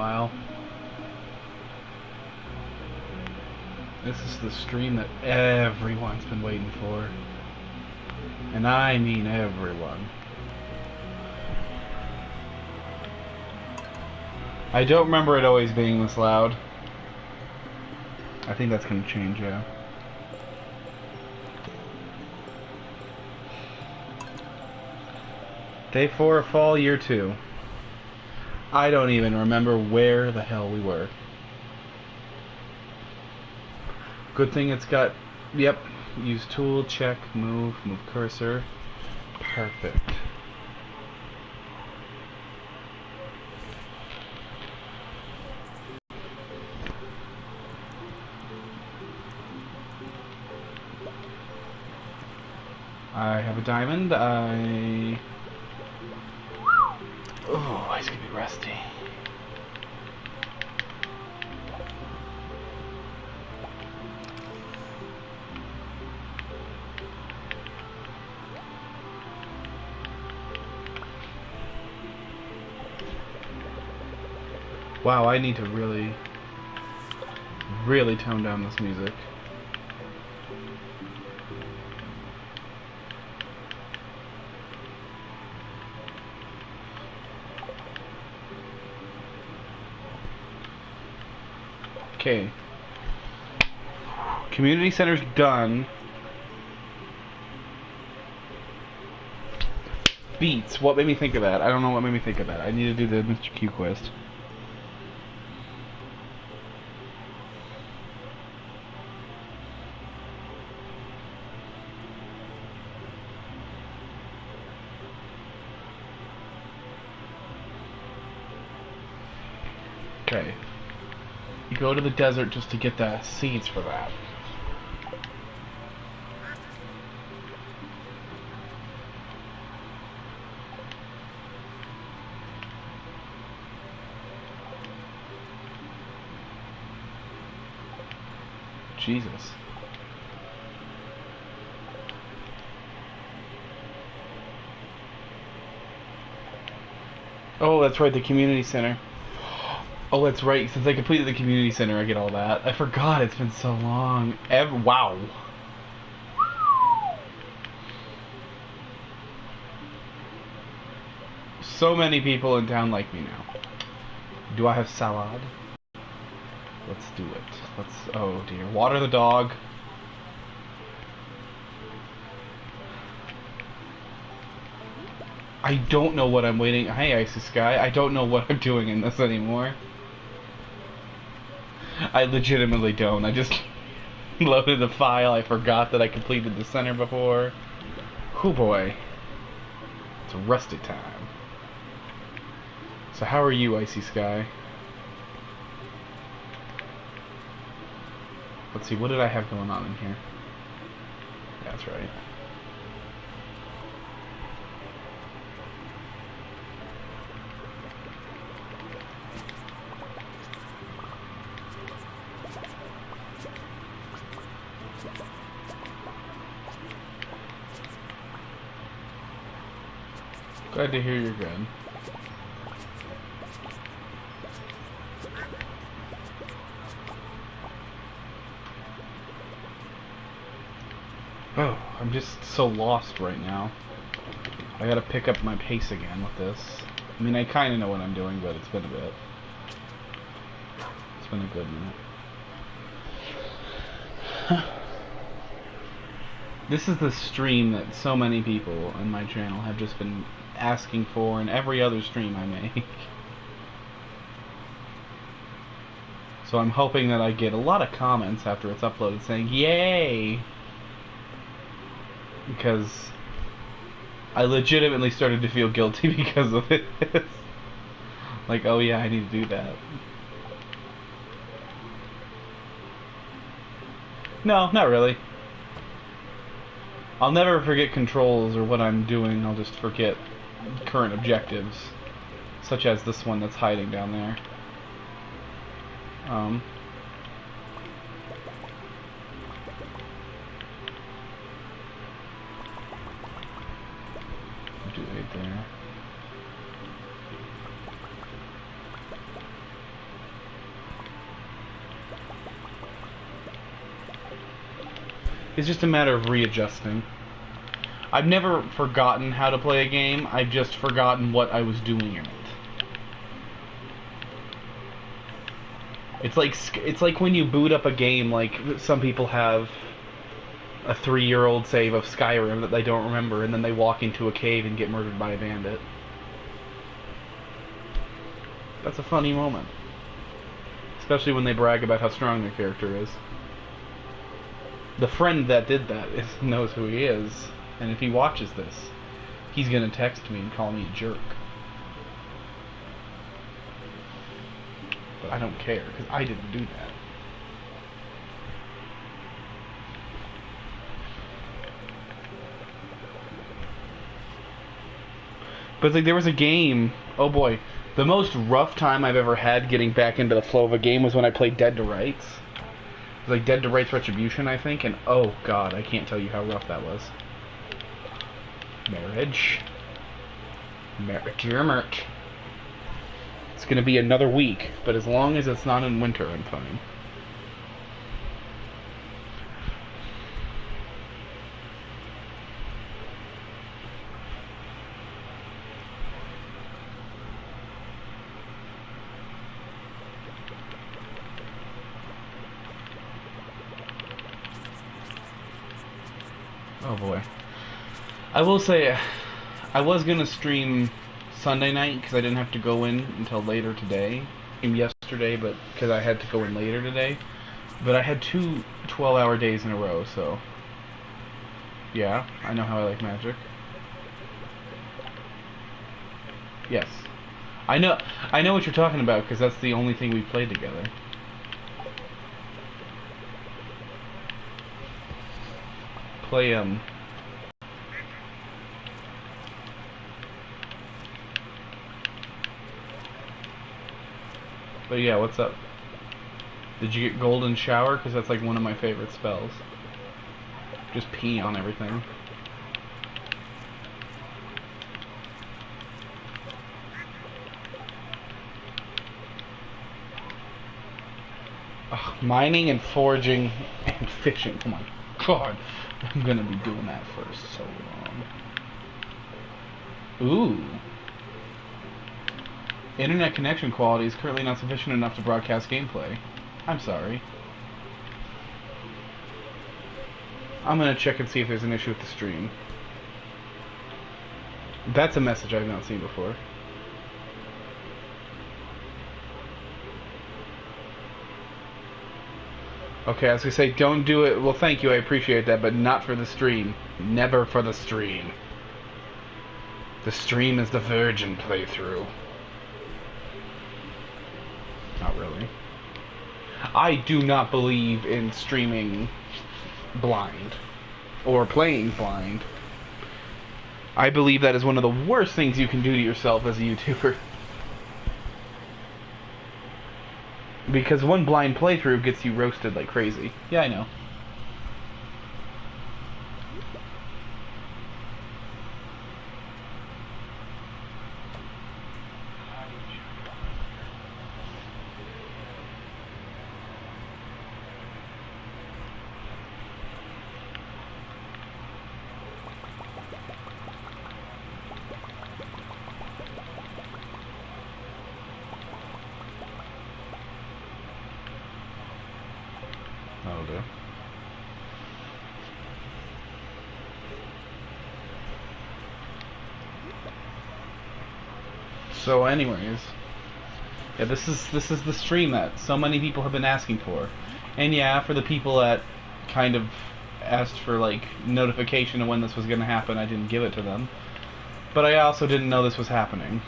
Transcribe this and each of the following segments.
while. This is the stream that everyone's been waiting for. And I mean everyone. I don't remember it always being this loud. I think that's gonna change, yeah. Day 4 of fall, year 2. I don't even remember where the hell we were. Good thing it's got, yep, use tool, check, move cursor. Perfect. I have a diamond. Oh, he's gonna be rusty. Wow, I need to really tone down this music. Okay. Community center's done. Beats. What made me think of that? I don't know what made me think of that. I need to do the Mr. Q quest. Okay. You go to the desert just to get the seeds for that. Jesus. Oh, that's right, the community center. Oh, that's right, since I completed the community center, I get all that. I forgot, it's been so long. Wow. So many people in town like me now. Do I have salad? Let's do it. Let's... oh dear. Water the dog. I don't know what I'm waiting... Hey, Icy Sky. I don't know what I'm doing in this anymore. I legitimately don't. I just loaded the file. I forgot that I completed the center before. Oh boy. It's rusty time. So how are you, Icy Sky? Let's see, what did I have going on in here? Yeah, that's right. Glad to hear you're good. Oh, I'm just so lost right now. I gotta pick up my pace again with this. I mean, I kinda know what I'm doing, but it's been a bit. It's been a good minute. This is the stream that so many people on my channel have just been asking for in every other stream I make. So I'm hoping that I get a lot of comments after it's uploaded saying, yay! Because I legitimately started to feel guilty because of it. Like, oh yeah, I need to do that. No, not really. I'll never forget controls or what I'm doing, I'll just forget current objectives. Such as this one that's hiding down there. Do it right there. It's just a matter of readjusting. I've never forgotten how to play a game, I've just forgotten what I was doing in it. It's like when you boot up a game, like some people have a 3-year-old save of Skyrim that they don't remember, and then they walk into a cave and get murdered by a bandit. That's a funny moment. Especially when they brag about how strong their character is. The friend that did that knows who he is, and if he watches this, he's gonna text me and call me a jerk. But I don't care, because I didn't do that. But like, there was a game, oh boy, the most rough time I've ever had getting back into the flow of a game was when I played Dead to Rights. It was like Dead to Rights Retribution, I think, and oh god, I can't tell you how rough that was. Marriage. Marriage. It's gonna be another week, but as long as it's not in winter, I'm fine. Oh boy. I will say, I was gonna stream Sunday night because I didn't have to go in until later today. Yesterday, but because I had to go in later today. But I had 2 12-hour days in a row, so yeah, I know how I like Magic. Yes, I know what you're talking about because that's the only thing we played together. Play But yeah, what's up? Did you get Golden Shower? Because that's like one of my favorite spells. Just pee on everything. Ugh, mining and foraging and fishing. Oh my god. I'm gonna be doing that for so long. Ooh. Internet connection quality is currently not sufficient enough to broadcast gameplay. I'm sorry. I'm gonna check and see if there's an issue with the stream. That's a message I've not seen before. Okay, I was gonna say, don't do it. Well, thank you, I appreciate that, but not for the stream. Never for the stream. The stream is the virgin playthrough. Not really. I do not believe in streaming blind or playing blind. I believe that is one of the worst things you can do to yourself as a YouTuber. Because one blind playthrough gets you roasted like crazy. Yeah, I know. That'll do. So anyways, yeah, this is the stream that so many people have been asking for. And yeah, for the people that kind of asked for like notification of when this was going to happen, I didn't give it to them. But I also didn't know this was happening.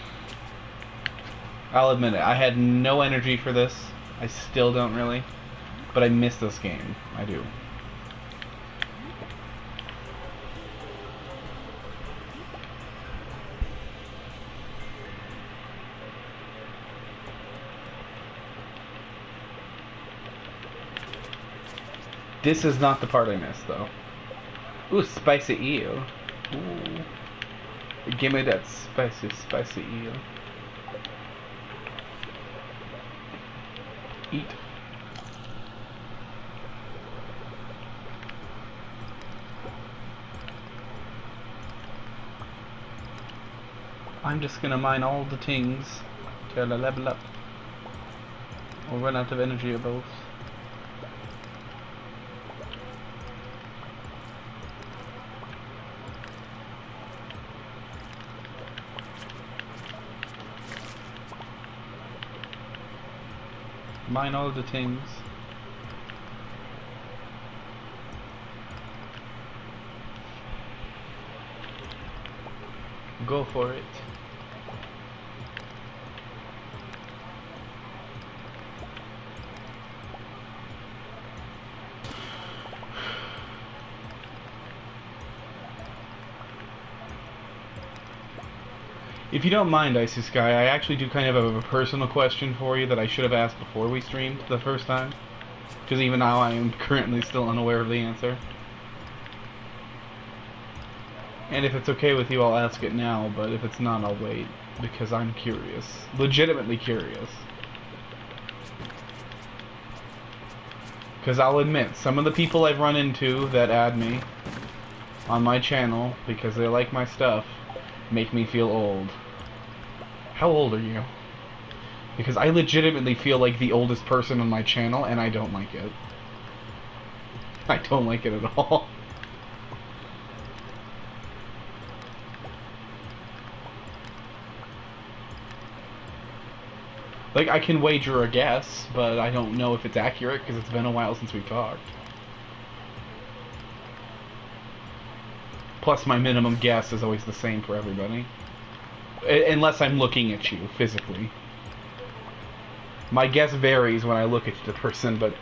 I'll admit it, I had no energy for this. I still don't really. But I miss this game. I do. This is not the part I missed, though. Ooh, spicy eel. Ooh. Give me that spicy eel. Eat. I'm just gonna mine all the things till I level up. Or run out of energy or both. Mine all the things. Go for it. If you don't mind, Icy Sky, I actually do kind of have a personal question for you that I should have asked before we streamed the first time. Because even now I am currently still unaware of the answer. And if it's okay with you, I'll ask it now, but if it's not, I'll wait. Because I'm curious. Legitimately curious. Because I'll admit, some of the people I've run into that add me on my channel, because they like my stuff, make me feel old. How old are you? Because I legitimately feel like the oldest person on my channel, and I don't like it. I don't like it at all. Like, I can wager a guess, but I don't know if it's accurate, because it's been a while since we've talked. Plus, my minimum guess is always the same for everybody. Unless I'm looking at you, physically. My guess varies when I look at the person, but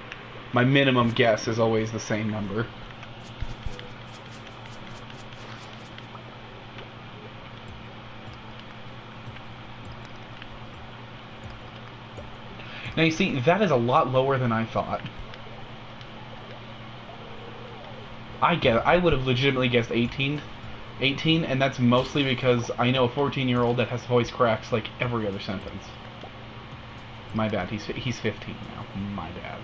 my minimum guess is always the same number. Now you see, that is a lot lower than I thought. I would have legitimately guessed 18, and that's mostly because I know a 14-year-old that has voice cracks like every other sentence. My bad, he's 15 now. My bad.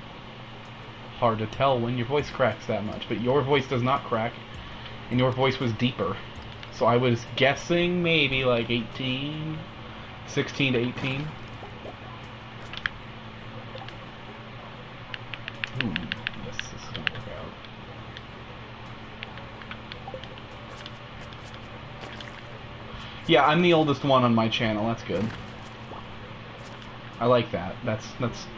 Hard to tell when your voice cracks that much, but your voice does not crack, and your voice was deeper. So I was guessing maybe like 18, 16 to 18. Yes, this is gonna work out. Yeah, I'm the oldest one on my channel. That's good. I like that. That's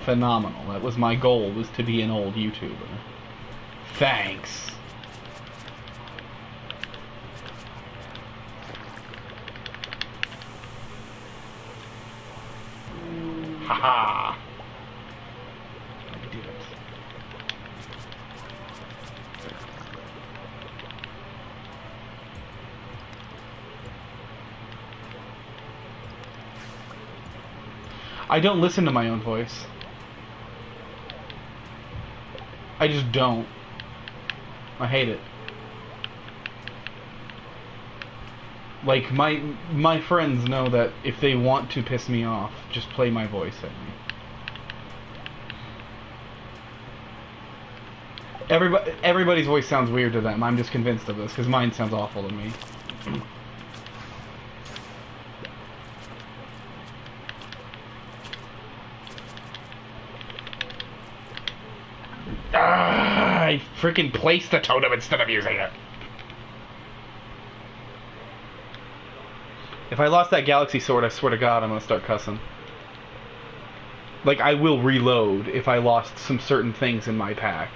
phenomenal. That was my goal, was to be an old YouTuber. Thanks. Haha. I did it. I don't listen to my own voice. I just don't. I hate it. Like, my friends know that if they want to piss me off, just play my voice at me. Everybody's voice sounds weird to them. I'm just convinced of this, because mine sounds awful to me. I freaking placed the totem instead of using it. If I lost that galaxy sword, I swear to God, I'm gonna start cussing. Like, I will reload if I lost some certain things in my pack.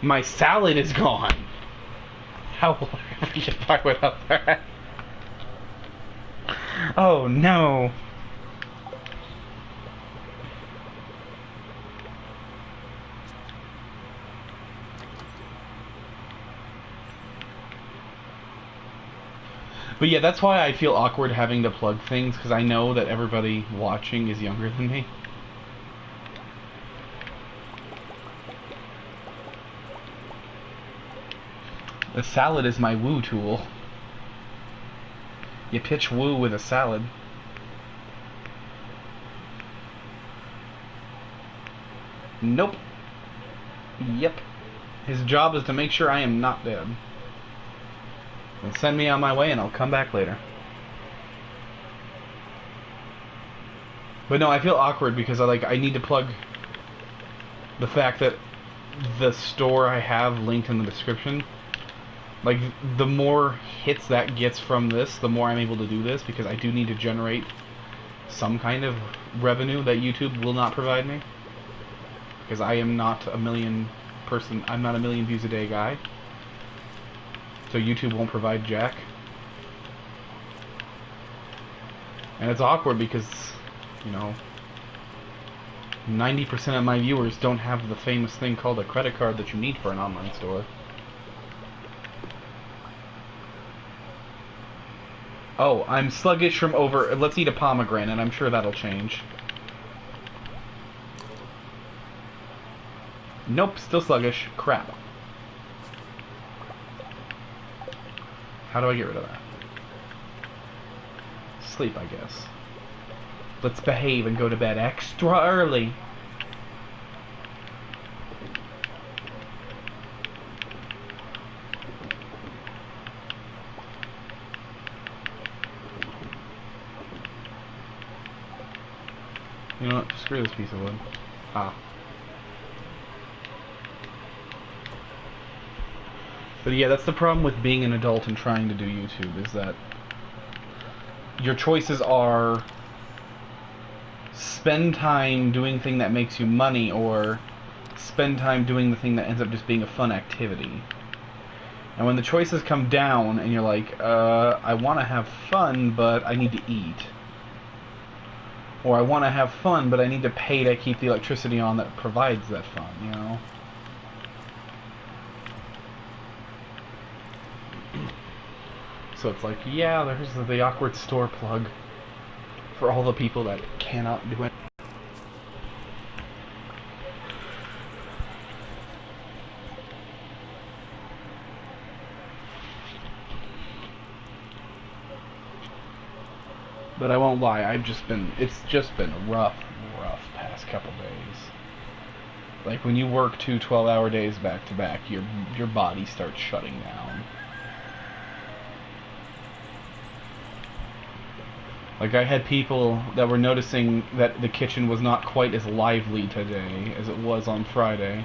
My salad is gone. How will I ever get by without that? Oh no. But yeah, that's why I feel awkward having to plug things, because I know that everybody watching is younger than me. The salad is my woo tool. You pitch woo with a salad. Nope. Yep. His job is to make sure I am not dead. And send me on my way and I'll come back later. But no, I feel awkward because I need to plug the fact that the store I have linked in the description, like, the more hits that gets from this, the more I'm able to do this, because I do need to generate some kind of revenue that YouTube will not provide me. Because I am not I'm not a million views a day guy. So YouTube won't provide jack. And it's awkward because, you know, 90% of my viewers don't have the famous thing called a credit card that you need for an online store. Oh, I'm sluggish from over... Let's eat a pomegranate. I'm sure that'll change. Nope, still sluggish. Crap. How do I get rid of that? Sleep, I guess. Let's behave and go to bed extra early. You know what? Screw this piece of wood. Ah. But yeah, that's the problem with being an adult and trying to do YouTube, is that your choices are spend time doing the thing that makes you money, or spend time doing the thing that ends up just being a fun activity. And when the choices come down and you're like, I want to have fun, but I need to eat. Or I want to have fun, but I need to pay to keep the electricity on that provides that fun, you know? So it's like, yeah, there's the awkward store plug for all the people that cannot do it. But I won't lie, it's just been rough past couple days. Like, when you work 2 12-hour days back to back, your body starts shutting down. Like, I had people that were noticing that the kitchen was not quite as lively today as it was on Friday.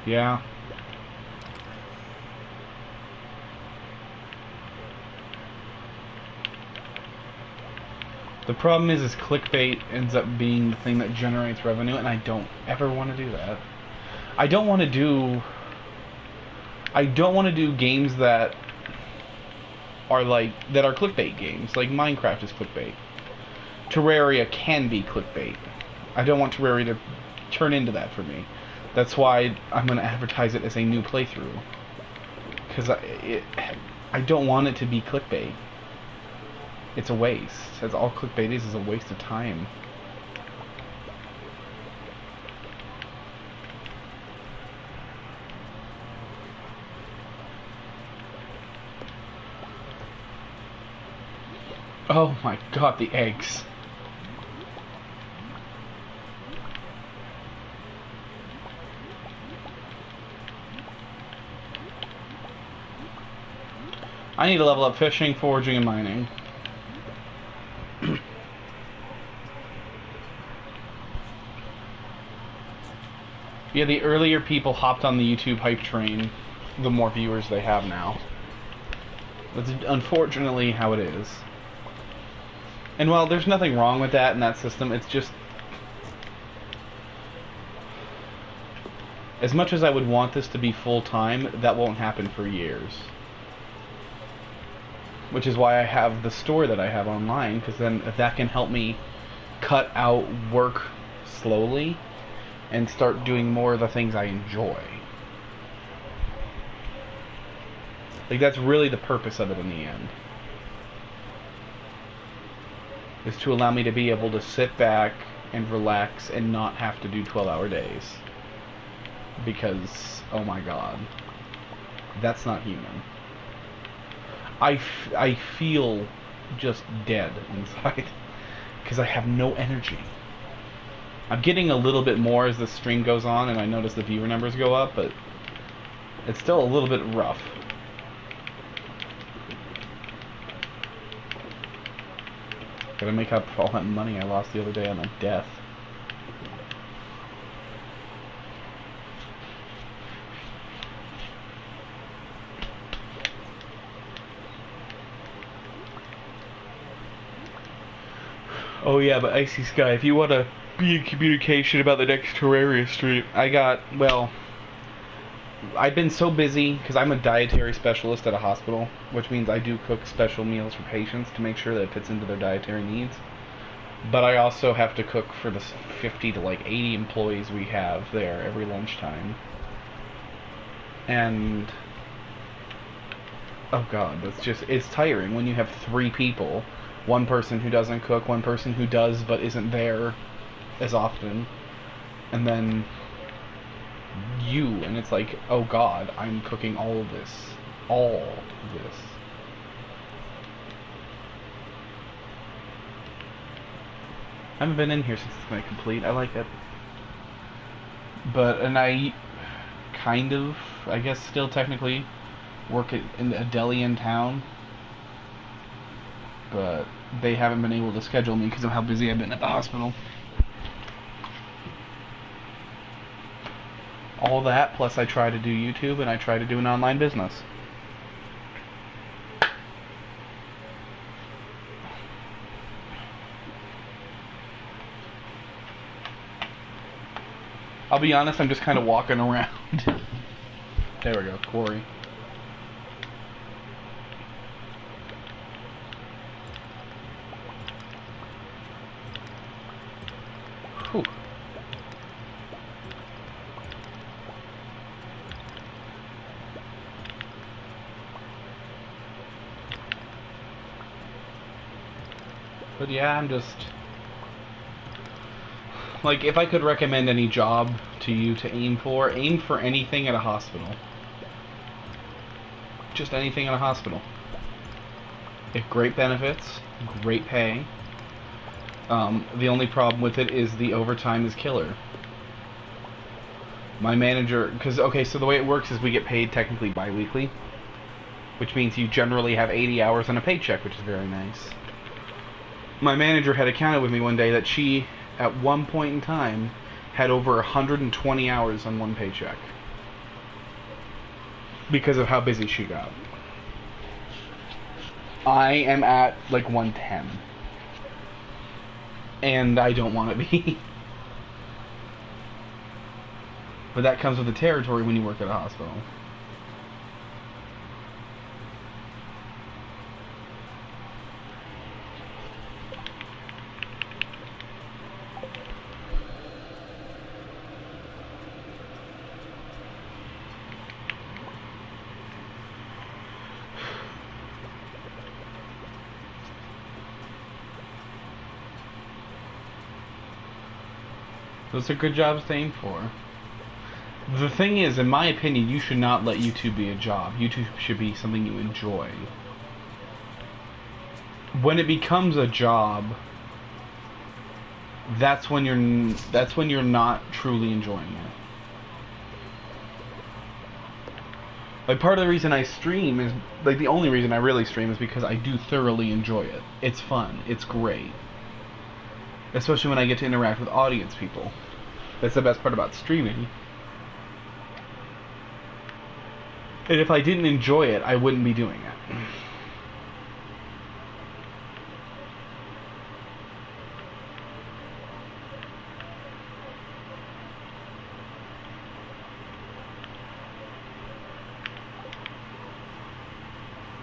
Yeah. The problem is clickbait ends up being the thing that generates revenue, and I don't ever want to do that. I don't want to do games that are clickbait games. Like Minecraft is clickbait. Terraria can be clickbait. I don't want Terraria to turn into that for me. That's why I'm going to advertise it as a new playthrough. Because I don't want it to be clickbait. It's a waste. That's all clickbait is a waste of time. Oh my god, the eggs. I need to level up fishing, foraging, and mining. Yeah, the earlier people hopped on the YouTube hype train, the more viewers they have now. That's unfortunately how it is. And while there's nothing wrong with that in that system, it's just... As much as I would want this to be full-time, that won't happen for years. Which is why I have the store that I have online, because then if that can help me cut out work slowly and start doing more of the things I enjoy. Like, that's really the purpose of it in the end. Is to allow me to be able to sit back and relax and not have to do 12-hour days. Because, oh my god, that's not human. I feel just dead inside. because I have no energy. I'm getting a little bit more as the stream goes on, and I notice the viewer numbers go up, but it's still a little bit rough. Gotta make up for all that money I lost the other day on a death. Oh yeah, but Icy Sky, if you want to be in communication about the next Terraria stream, I've been so busy, because I'm a dietary specialist at a hospital, which means I do cook special meals for patients to make sure that it fits into their dietary needs. But I also have to cook for the 50 to like 80 employees we have there every lunchtime. And oh god, it's tiring when you have 3 people. One person who doesn't cook, one person who does but isn't there as often, and then you, and it's like, oh god, I'm cooking all of this. All of this. I haven't been in here since it's been complete. I like it. And I kind of, I guess still technically, work in a deli in town. But they haven't been able to schedule me because of how busy I've been at the hospital. All that, plus I try to do YouTube and I try to do an online business. I'll be honest, I'm just kind of walking around. There we go, Corey. Whew. But yeah, I'm just... like, if I could recommend any job to you to aim for anything at a hospital. Just anything at a hospital. If great benefits, great pay. The only problem with it is the overtime is killer. My manager, okay, so the way it works is we get paid technically bi-weekly, which means you generally have 80 hours on a paycheck, which is very nice. My manager had accounted with me one day that she, at one point in time, had over 120 hours on one paycheck because of how busy she got. I am at like 110. And I don't want to be. But that comes with the territory when you work at a hospital. Those are good jobs to aim for. The thing is, in my opinion, you should not let YouTube be a job. YouTube should be something you enjoy. When it becomes a job, that's when you're not truly enjoying it. Like, part of the reason I stream is, like, the only reason I really stream is because I do thoroughly enjoy it. It's fun. It's great. Especially when I get to interact with audience people. That's the best part about streaming. And if I didn't enjoy it, I wouldn't be doing it.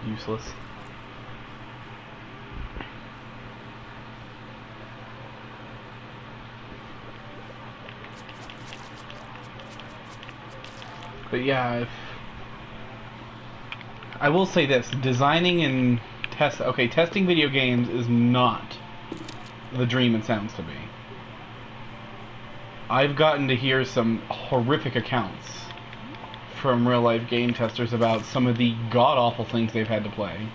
Useless. But yeah, I will say this: designing and testing video games is not the dream it sounds to be. I've gotten to hear some horrific accounts from real-life game testers about some of the god-awful things they've had to play.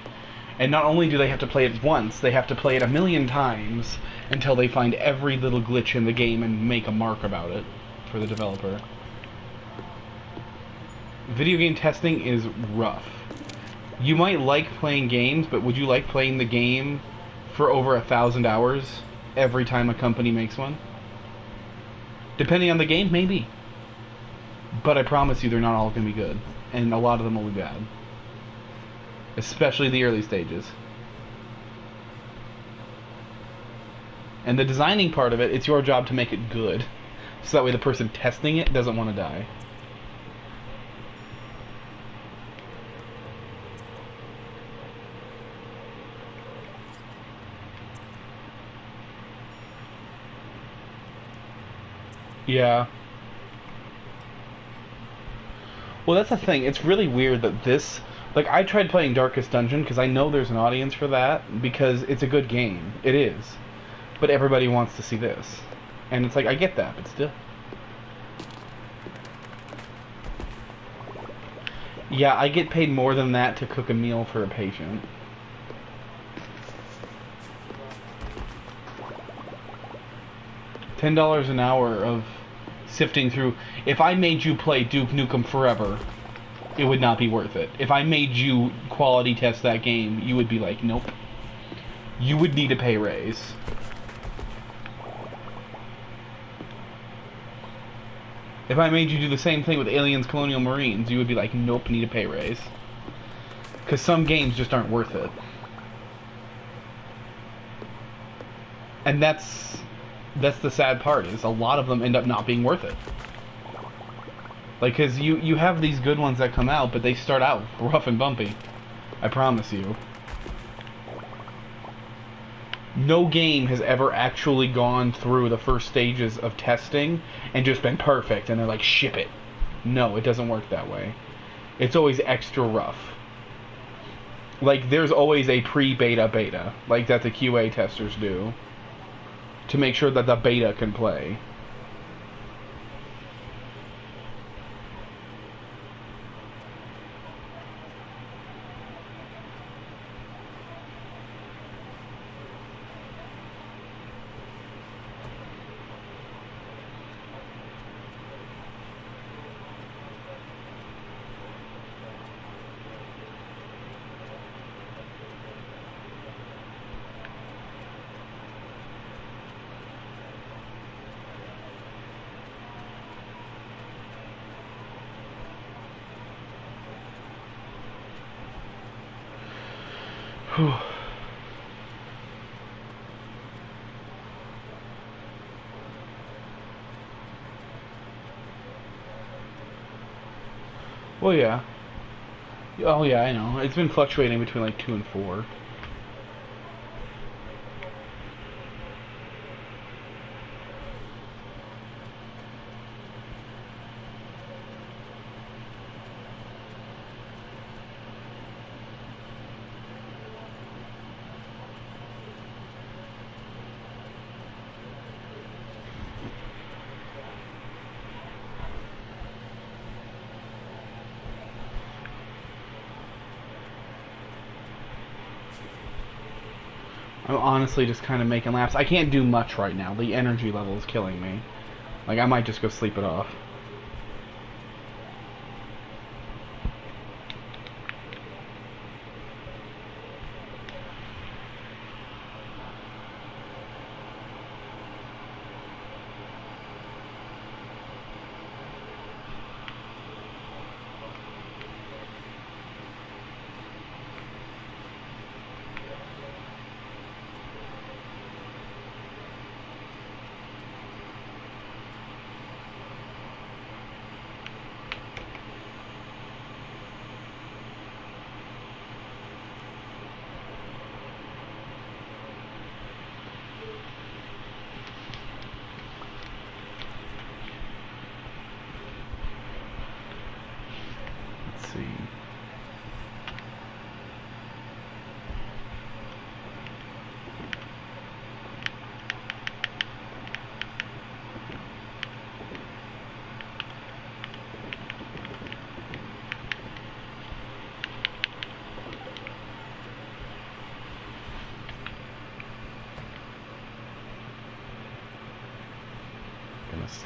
And not only do they have to play it once, they have to play it 1,000,000 times, until they find every little glitch in the game and make a mark about it for the developer. Video game testing is rough. You might like playing games, but would you like playing the game for over 1,000 hours every time a company makes one? Depending on the game, maybe. But I promise you they're not all going to be good. And a lot of them will be bad. Especially the early stages. And the designing part of it, it's your job to make it good. So that way the person testing it doesn't want to die. Yeah. Well, that's the thing. It's really weird that this... Like, I tried playing Darkest Dungeon because I know there's an audience for that because it's a good game. It is. But everybody wants to see this. And it's like, I get that, but still. Yeah, I get paid more than that to cook a meal for a patient. $10 an hour of sifting through. If I made you play Duke Nukem Forever, it would not be worth it. If I made you quality test that game, you would be like, nope. You would need a pay raise. If I made you do the same thing with Aliens Colonial Marines, you would be like, nope, need a pay raise. Because some games just aren't worth it. And that's the sad part, is a lot of them end up not being worth it. Like, because you have these good ones that come out, but they start out rough and bumpy. I promise you. No game has ever actually gone through the first stages of testing and just been perfect, and they're like, ship it. No, it doesn't work that way. It's always extra rough. Like, there's always a pre-beta beta, like that the QA testers do, to make sure that the beta can play. Whew. Well, yeah. Oh, yeah, I know. It's been fluctuating between like 2 and 4. I'm honestly just kind of making laps. I can't do much right now. The energy level is killing me. Like, I might just go sleep it off. Let's see.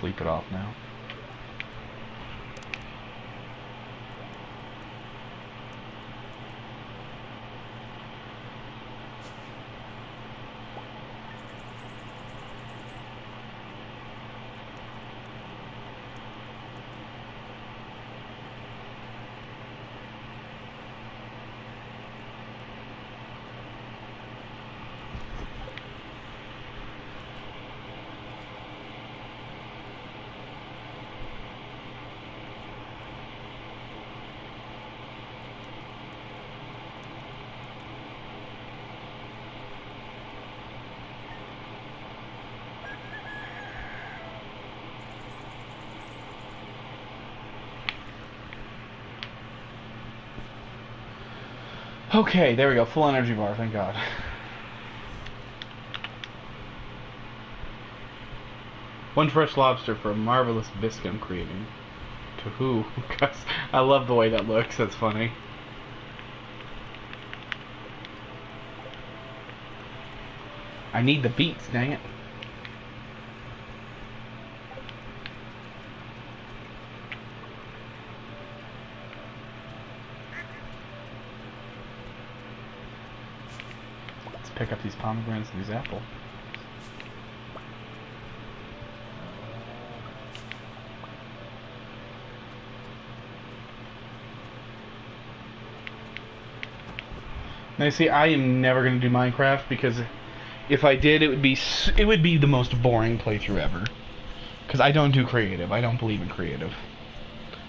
sleep it off now. Okay, there we go. Full energy bar, thank God. One fresh lobster for a marvelous biscuit I'm creating. To who? Because I love the way that looks. That's funny. I need the beats, dang it. Let's pick up these pomegranates and these apples. Now, see, I am never going to do Minecraft because if I did, it would be the most boring playthrough ever. Because I don't do creative. I don't believe in creative.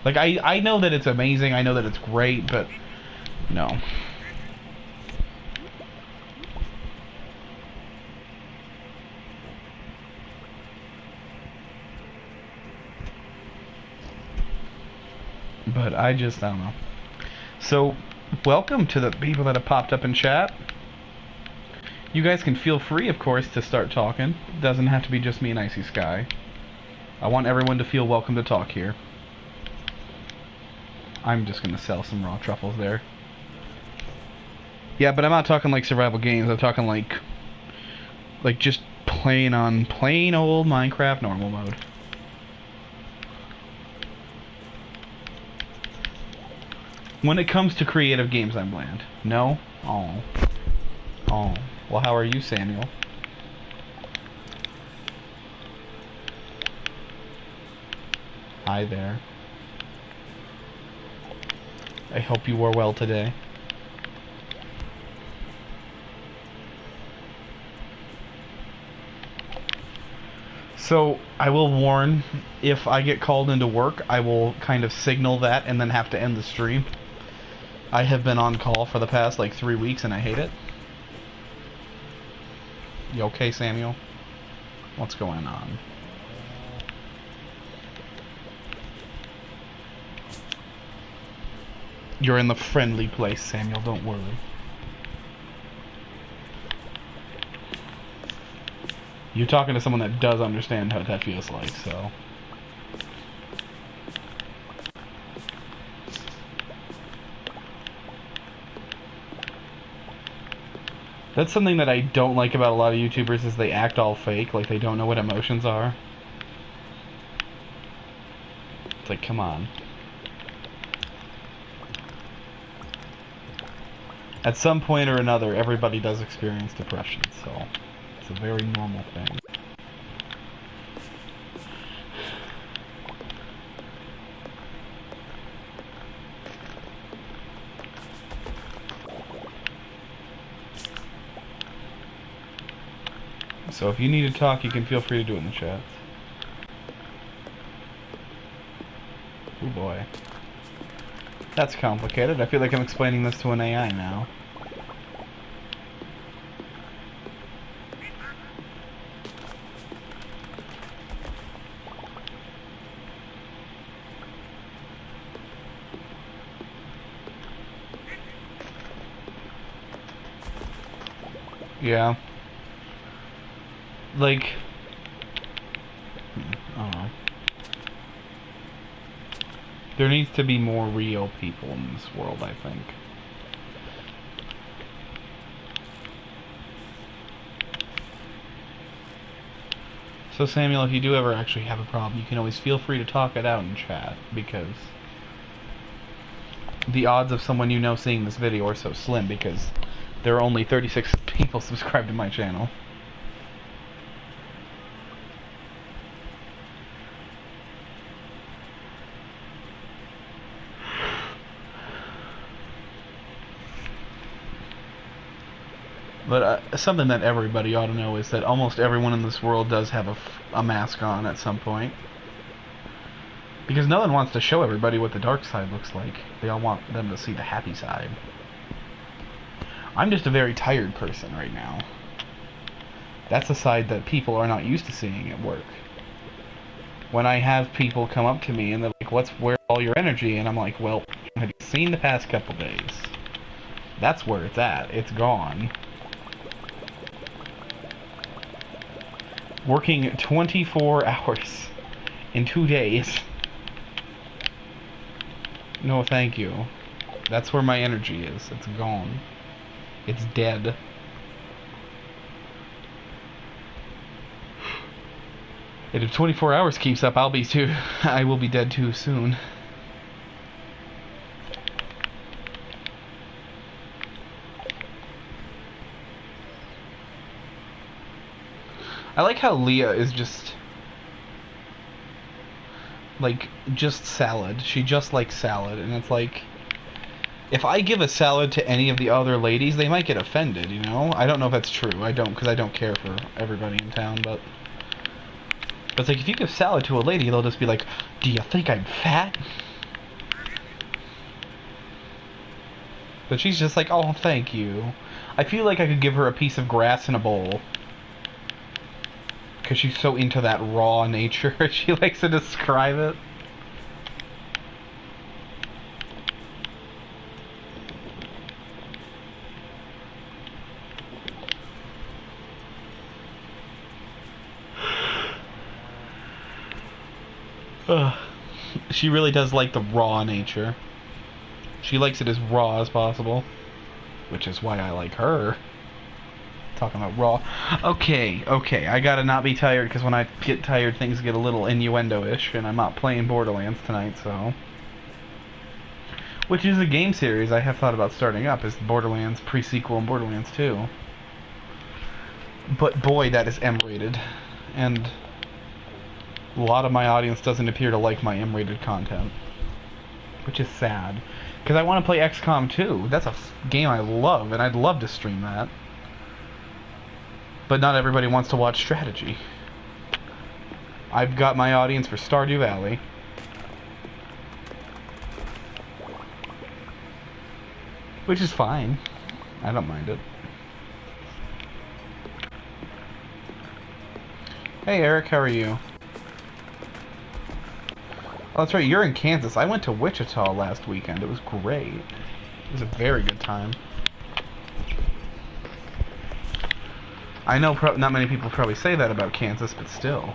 Like, I know that it's amazing. I know that it's great, but no. But I don't know. So, welcome to the people that have popped up in chat. You guys can feel free, of course, to start talking. It doesn't have to be just me and Icy Sky. I want everyone to feel welcome to talk here. I'm just gonna sell some raw truffles there. Yeah, but I'm not talking like survival games. I'm talking like just plain old Minecraft normal mode. When it comes to creative games, I'm bland. No? Oh. Oh. Well, how are you, Samuel? Hi there. I hope you are well today. So, I will warn, if I get called into work, I will kind of signal that and then have to end the stream. I have been on call for the past, like, 3 weeks and I hate it. You okay, Samuel? What's going on? You're in the friendly place, Samuel, don't worry. You're talking to someone that does understand what that feels like, so... That's something that I don't like about a lot of YouTubers is they act all fake, like they don't know what emotions are. It's like, come on. At some point or another, everybody does experience depression, so it's a very normal thing. So if you need to talk, you can feel free to do it in the chat. Oh boy. That's complicated. I feel like I'm explaining this to an AI now. Yeah. Like... I don't know. There needs to be more real people in this world, I think. So Samuel, if you do ever actually have a problem, you can always feel free to talk it out in chat, because the odds of someone you know seeing this video are so slim, because there are only 36 people subscribed to my channel. But something that everybody ought to know is that almost everyone in this world does have a mask on at some point. Because no one wants to show everybody what the dark side looks like. They all want them to see the happy side. I'm just a very tired person right now. That's a side that people are not used to seeing at work. When I have people come up to me and they're like, where's all your energy? And I'm like, well, have you seen the past couple days? That's where it's at. It's gone. Working 24 hours in 2 days. No, thank you. That's where my energy is. It's gone. It's dead. And if 24 hours keeps up, I will be dead too soon. I like how Leah is just salad. She just likes salad, and it's like, if I give a salad to any of the other ladies, they might get offended, you know? I don't know if that's true. Because I don't care for everybody in town, but it's like, if you give salad to a lady, they'll just be like, do you think I'm fat? But she's just like, oh, thank you. I feel like I could give her a piece of grass in a bowl. Because she's so into that raw nature. She likes to describe it. She really does like the raw nature. She likes it as raw as possible. Which is why I like her. Talking about raw. Okay, I gotta not be tired, because when I get tired, things get a little innuendo-ish, and I'm not playing Borderlands tonight, so... Which is a game series I have thought about starting up, is Borderlands pre-sequel and Borderlands 2. But boy, that is M-rated. And a lot of my audience doesn't appear to like my M-rated content. Which is sad. Because I want to play XCOM 2. That's a game I love, and I'd love to stream that. But not everybody wants to watch strategy. I've got my audience for Stardew Valley. Which is fine. I don't mind it. Hey Eric, how are you? Oh, that's right, you're in Kansas. I went to Wichita last weekend. It was great. It was a very good time. I know not many people probably say that about Kansas, but still.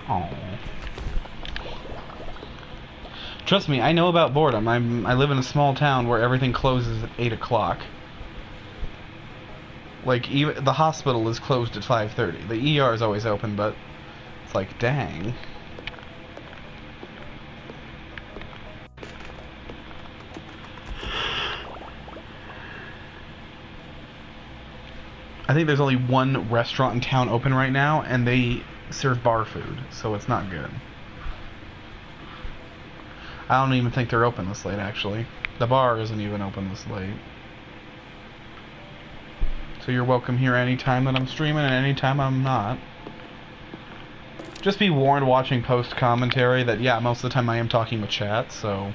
Oh. Trust me, I know about boredom. I live in a small town where everything closes at 8 o'clock. Like, even the hospital is closed at 5:30. The ER is always open, but it's like, dang. I think there's only one restaurant in town open right now, and they serve bar food, so it's not good. I don't even think they're open this late, actually. The bar isn't even open this late. So you're welcome here anytime that I'm streaming and anytime I'm not. Just be warned watching post-commentary that, yeah, most of the time I am talking with chat, so...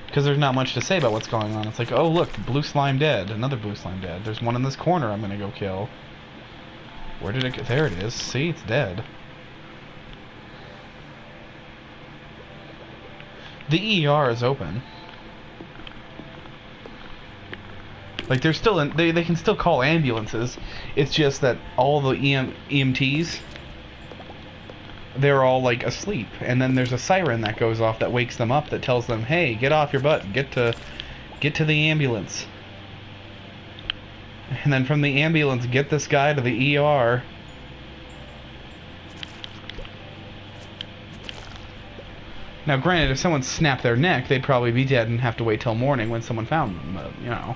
Because there's not much to say about what's going on. It's like, oh look, blue slime dead. Another blue slime dead. There's one in this corner I'm gonna go kill. Where did it go? There it is. See, it's dead. The ER is open. Like, they're still in, they can still call ambulances. It's just that all the EMTs, they're all like asleep, and then there's a siren that goes off that wakes them up that tells them, "Hey, get off your butt, get to the ambulance." And then from the ambulance, get this guy to the ER. Now, granted, if someone snapped their neck, they'd probably be dead and have to wait till morning when someone found them, but, you know.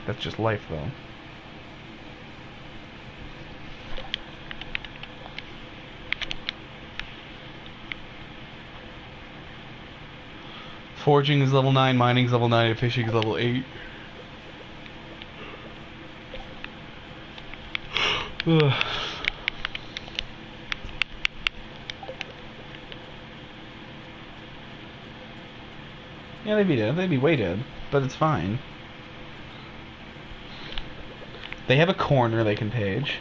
That's just life, though. Forging is level 9, mining is level 9, and fishing is level 8. Ugh. Yeah, they'd be dead. They'd be way dead, but it's fine. They have a corner they can page.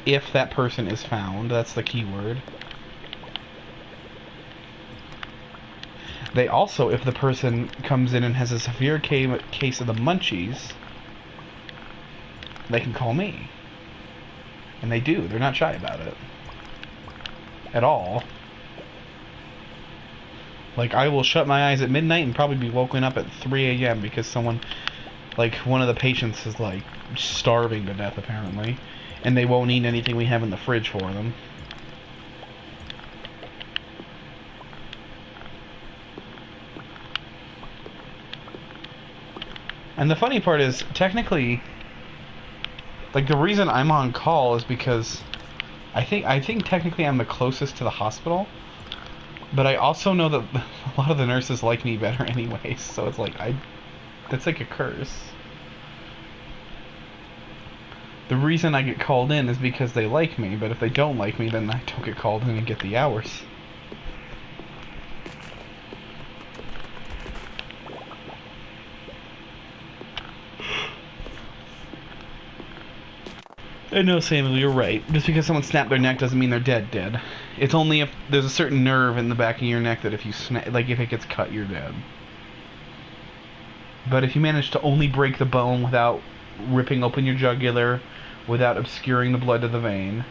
If that person is found, that's the key word. They also, if the person comes in and has a severe case of the munchies, they can call me. And they do. They're not shy about it. At all. Like, I will shut my eyes at midnight and probably be woken up at 3 a.m. because someone, like, one of the patients is, like, starving to death, apparently. And they won't eat anything we have in the fridge for them. And the funny part is, technically, like, the reason I'm on call is because I think technically I'm the closest to the hospital, but I also know that a lot of the nurses like me better anyways, so it's like, that's like a curse. The reason I get called in is because they like me, but if they don't like me, then I don't get called in and get the hours. No, Samuel, you're right. Just because someone snapped their neck doesn't mean they're dead. It's only if there's a certain nerve in the back of your neck that if you like if it gets cut, you're dead. But if you manage to only break the bone without ripping open your jugular, without obscuring the blood to the vein,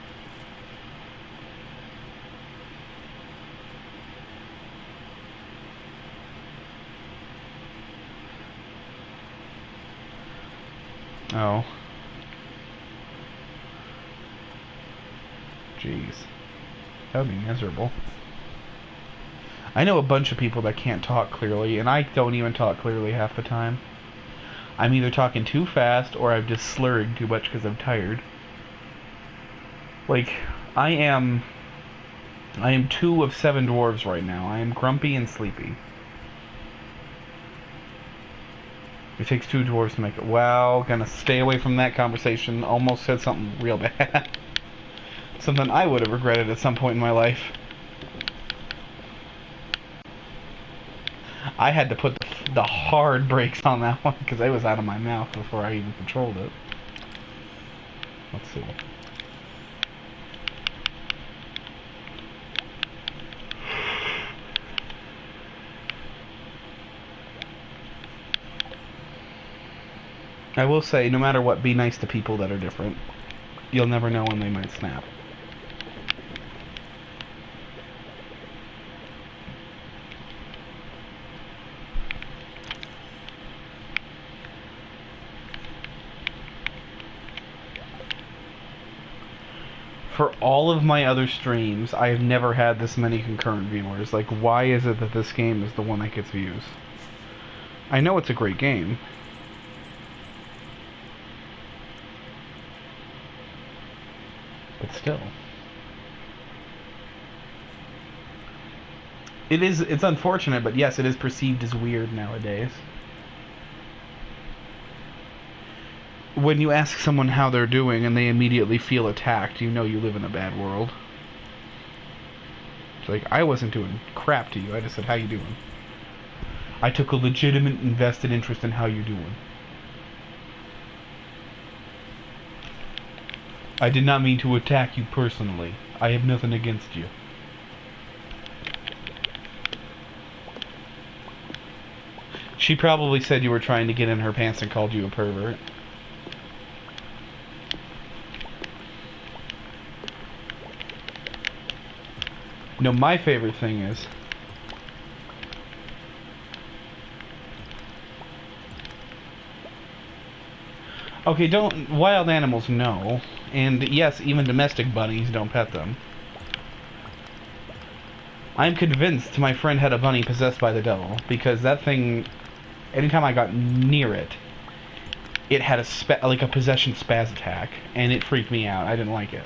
oh. Jeez. That would be miserable. I know a bunch of people that can't talk clearly, and I don't even talk clearly half the time. I'm either talking too fast, or I'm just slurring too much because I'm tired. Like, I am 2 of 7 dwarves right now. I am grumpy and sleepy. It takes 2 dwarves to make it. Wow, gonna stay away from that conversation. Almost said something real bad. Something I would have regretted at some point in my life. I had to put the hard brakes on that one because it was out of my mouth before I even controlled it. Let's see. I will say, no matter what, be nice to people that are different. You'll never know when they might snap. For all of my other streams, I have never had this many concurrent viewers. Like, why is it that this game is the one that gets views? I know it's a great game. But still. It's unfortunate, but yes, it is perceived as weird nowadays. When you ask someone how they're doing and they immediately feel attacked, you know you live in a bad world. It's like, I wasn't doing crap to you, I just said, how you doing? I took a legitimate invested interest in how you're doing. I did not mean to attack you personally. I have nothing against you. She probably said you were trying to get in her pants and called you a pervert. No, my favorite thing is... Okay, don't... Wild animals, no. And yes, even domestic bunnies, don't pet them. I'm convinced my friend had a bunny possessed by the devil, because that thing... Anytime I got near it, it had a possession spaz attack, and it freaked me out. I didn't like it.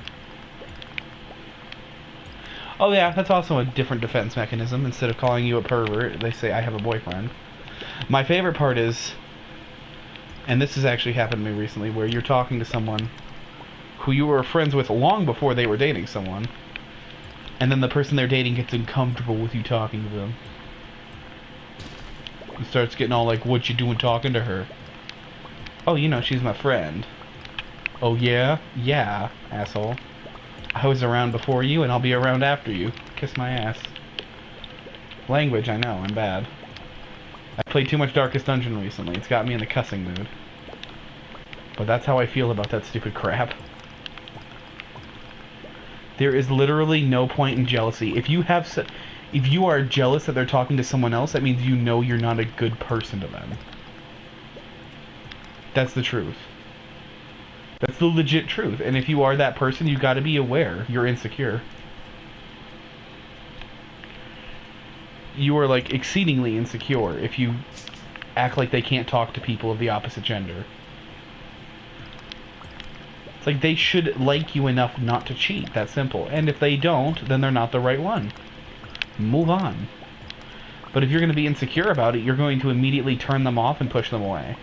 Oh yeah, that's also a different defense mechanism. Instead of calling you a pervert, they say I have a boyfriend. My favorite part is... And this has actually happened to me recently, where you're talking to someone who you were friends with long before they were dating someone, and then the person they're dating gets uncomfortable with you talking to them. And starts getting all like, what you doing talking to her? Oh, you know, she's my friend. Oh yeah? Yeah, asshole. I was around before you, and I'll be around after you. Kiss my ass. Language, I know, I'm bad. I played too much Darkest Dungeon recently. It's got me in the cussing mood. But that's how I feel about that stupid crap. There is literally no point in jealousy. If you are jealous that they're talking to someone else, that means you know you're not a good person to them. That's the truth. That's the legit truth. And if you are that person, you gotta be aware you're insecure. You are, like, exceedingly insecure if you act like they can't talk to people of the opposite gender. It's like they should like you enough not to cheat. That simple. And if they don't, then they're not the right one. Move on. But if you're going to be insecure about it, you're going to immediately turn them off and push them away.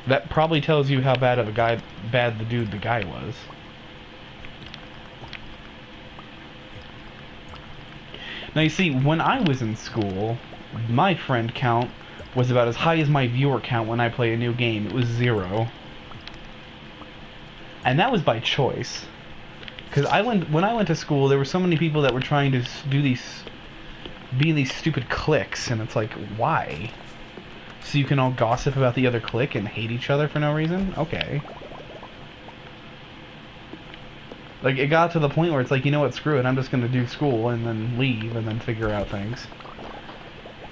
That probably tells you how bad the guy was. Now you see, when I was in school, my friend count was about as high as my viewer count when I play a new game. It was 0. And that was by choice. Because when I went to school, there were so many people that were trying to be in these stupid cliques, and it's like, why? So you can all gossip about the other clique and hate each other for no reason? Okay. Like, it got to the point where it's like, you know what, screw it, I'm just gonna do school and then leave and then figure out things.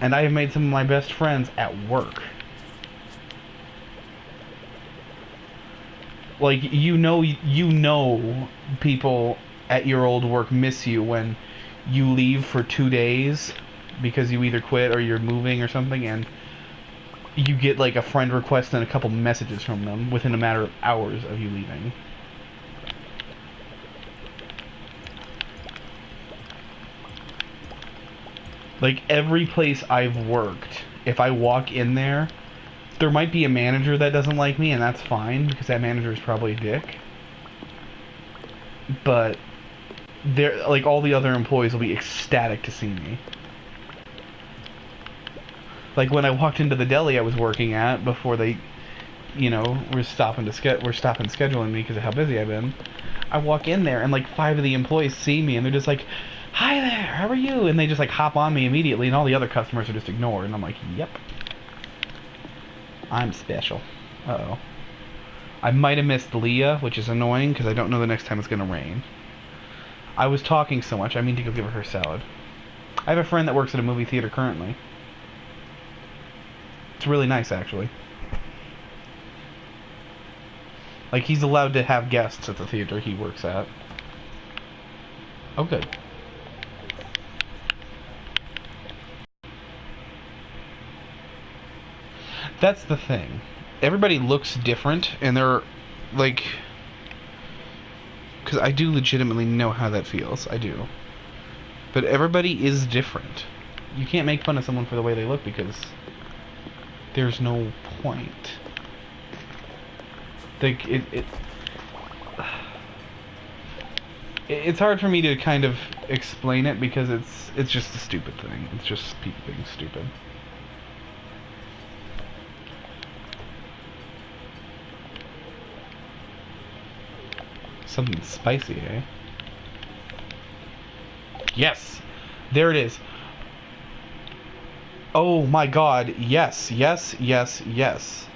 And I have made some of my best friends at work. Like, you know people at your old work miss you when you leave for 2 days because you either quit or you're moving or something, and you get, like, a friend request and a couple messages from them within a matter of hours of you leaving. Like, every place I've worked, if I walk in there, there might be a manager that doesn't like me, and that's fine, because that manager is probably a dick. But, like, all the other employees will be ecstatic to see me. Like, when I walked into the deli I was working at, before they, you know, were stopping scheduling me because of how busy I've been, I walk in there, and, like, 5 of the employees see me, and they're just like, hi there, how are you? And they just, like, hop on me immediately, and all the other customers are just ignored, and I'm like, yep. I'm special. Uh-oh. I might have missed Leah, which is annoying, because I don't know the next time it's going to rain. I was talking so much, I mean to go give her salad. I have a friend that works at a movie theater currently. It's really nice, actually. Like, he's allowed to have guests at the theater he works at. Oh, good. That's the thing. Everybody looks different, and they're, like... Because I do legitimately know how that feels. I do. But everybody is different. You can't make fun of someone for the way they look, because there's no point. Like, it's hard for me to kind of explain it, because it's just a stupid thing. It's just people being stupid. Something spicy, eh? Yes! There it is. Oh my god. Yes, yes, yes, yes.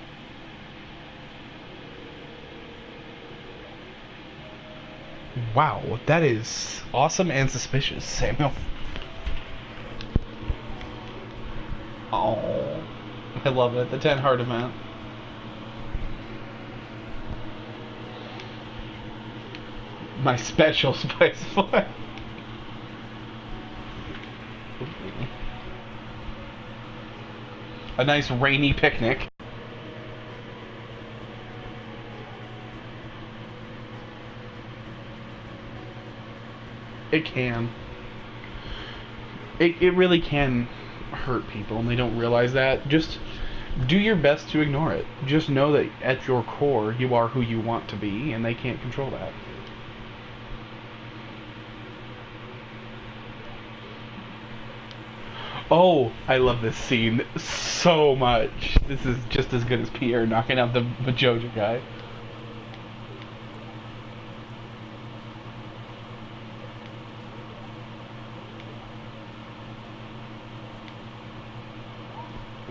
Wow, that is awesome and suspicious, Samuel. Oh, I love it. The 10 heart event. My special spice fly. A nice rainy picnic. It can. It really can hurt people, and they don't realize that. Just do your best to ignore it. Just know that at your core, you are who you want to be, and they can't control that. Oh, I love this scene so much. This is just as good as Pierre knocking out the Joja guy.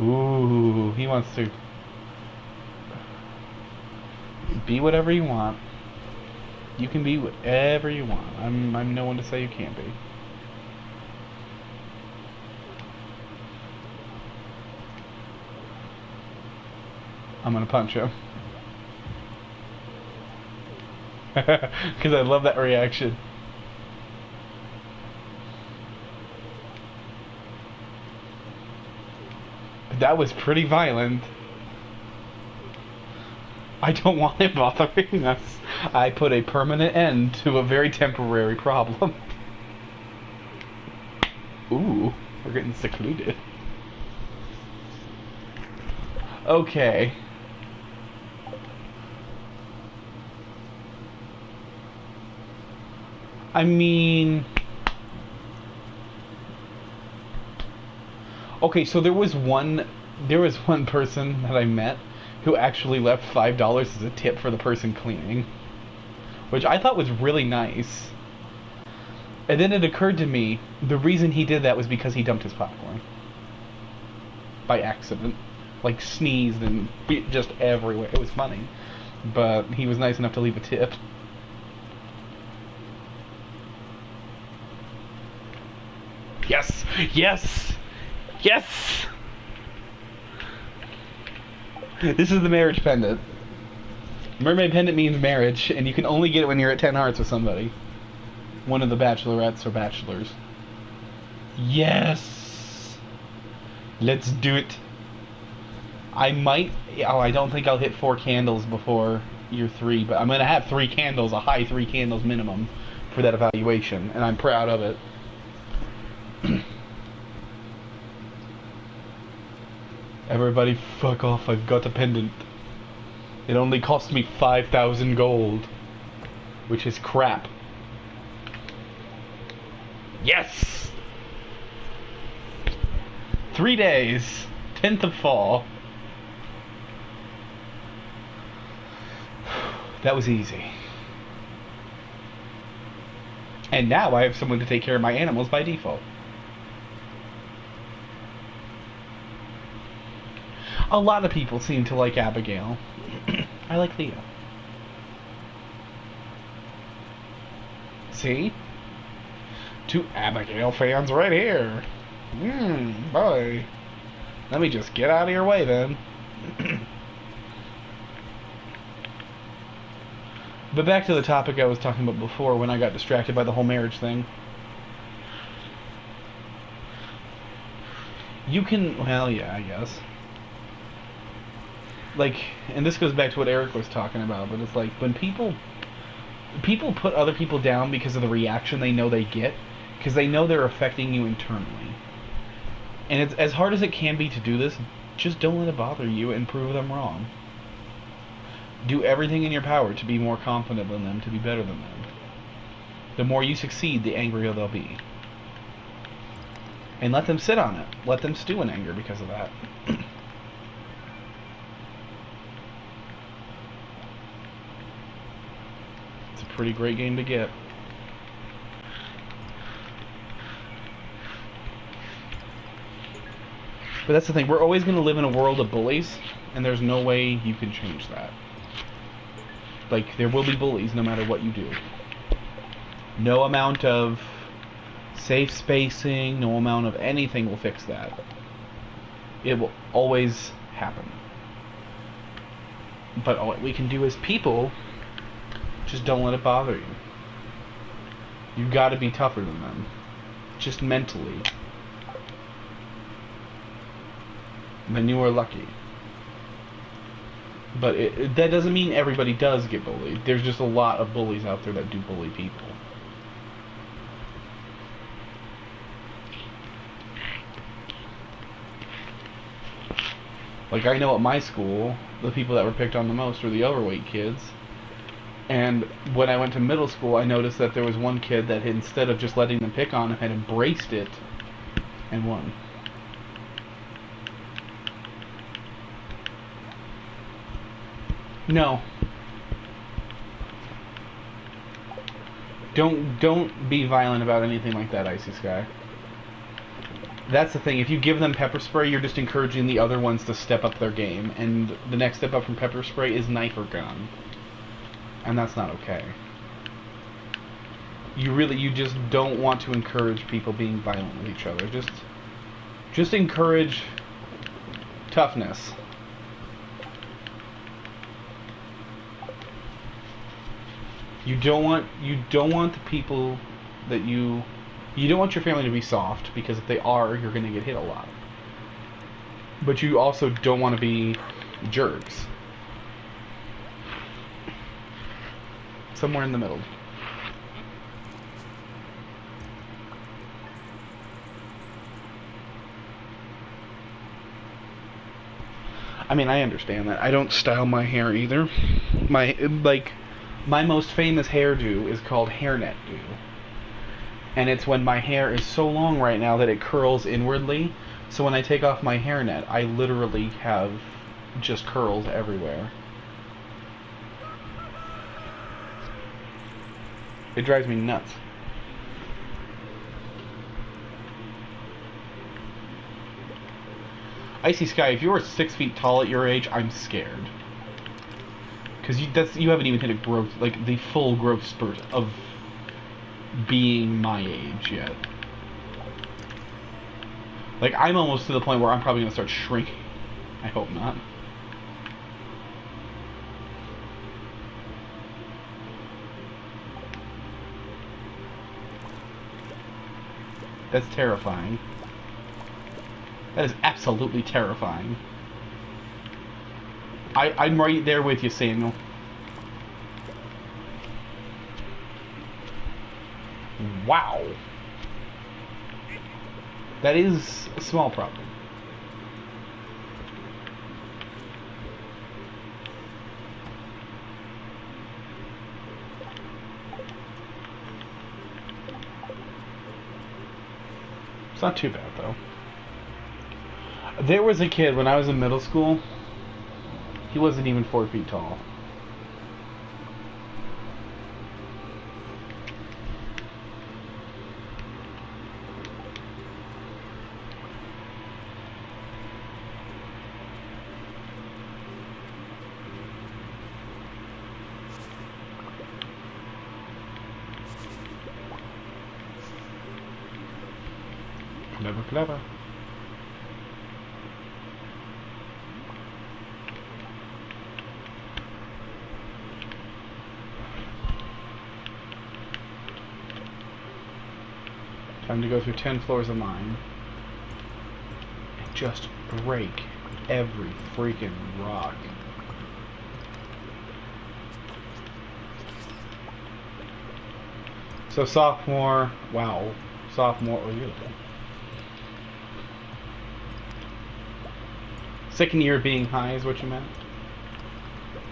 Ooh, he wants to be whatever you want. You can be whatever you want. I'm no one to say you can't be. I'm gonna punch him. Because I love that reaction. That was pretty violent. I don't want it bothering us. I put a permanent end to a very temporary problem. Ooh, we're getting secluded. Okay. I mean... Okay, so there was one person that I met who actually left $5 as a tip for the person cleaning, which I thought was really nice. And then it occurred to me, the reason he did that was because he dumped his popcorn. By accident. Like, sneezed and just everywhere. It was funny. But he was nice enough to leave a tip. Yes! Yes! Yes! This is the marriage pendant. Mermaid pendant means marriage, and you can only get it when you're at 10 hearts with somebody. One of the bachelorettes or bachelors. Yes! Let's do it. I might... Oh, I don't think I'll hit 4 candles before year 3, but I'm going to have 3 candles, a high 3 candles minimum, for that evaluation, and I'm proud of it. Everybody fuck off, I've got a pendant. It only cost me 5,000 gold. Which is crap. Yes! 3 days. 10th of fall. That was easy. And now I have someone to take care of my animals by default. A lot of people seem to like Abigail. I like Theo. See? 2 Abigail fans right here. Boy. Let me just get out of your way then. But back to the topic I was talking about before when I got distracted by the whole marriage thing. You can... Well, yeah, I guess. Like, and this goes back to what Eric was talking about, but it's like, when people put other people down because of the reaction they know they get, because they know they're affecting you internally. And it's as hard as it can be to do this, just don't let it bother you and prove them wrong. Do everything in your power to be more confident than them, to be better than them. The more you succeed, the angrier they'll be. And let them sit on it. Let them stew in anger because of that. It's a pretty great game to get. But that's the thing, we're always going to live in a world of bullies, and there's no way you can change that. Like, there will be bullies no matter what you do. No amount of safe spacing, no amount of anything will fix that. It will always happen. But all we can do as people, just don't let it bother you. You've got to be tougher than them. Just mentally. Then you are lucky. But that doesn't mean everybody does get bullied. There's just a lot of bullies out there that do bully people. Like, I know at my school, the people that were picked on the most were the overweight kids. And when I went to middle school, I noticed that there was one kid that, instead of just letting them pick on him, had embraced it and won. No. Don't be violent about anything like that, Icy Sky. That's the thing. If you give them pepper spray, you're just encouraging the other ones to step up their game. And the next step up from pepper spray is knife or gun. And that's not okay. You just don't want to encourage people being violent with each other. Just encourage toughness. You don't want the people that you don't want your family to be soft, because if they are, you're going to get hit a lot. But you also don't want to be jerks. Somewhere in the middle. I mean, I understand that. I don't style my hair either. My most famous hairdo is called hairnet do. And it's when my hair is so long right now that it curls inwardly. So when I take off my hairnet, I literally have just curls everywhere. It drives me nuts. Icy Sky, if you were 6 feet tall at your age, I'm scared. Because you haven't even hit a growth, like the full growth spurt of being my age yet. Like, I'm almost to the point where I'm probably going to start shrinking. I hope not. That's terrifying. That is absolutely terrifying. I'm right there with you, Samuel. Wow. That is a small problem. It's not too bad, though. There was a kid when I was in middle school. He wasn't even 4 feet tall. Clever, clever. Time to go through 10 floors of mine and just break every freaking rock. So sophomore, wow, sophomore, oh, you're okay. Second year being high is what you meant?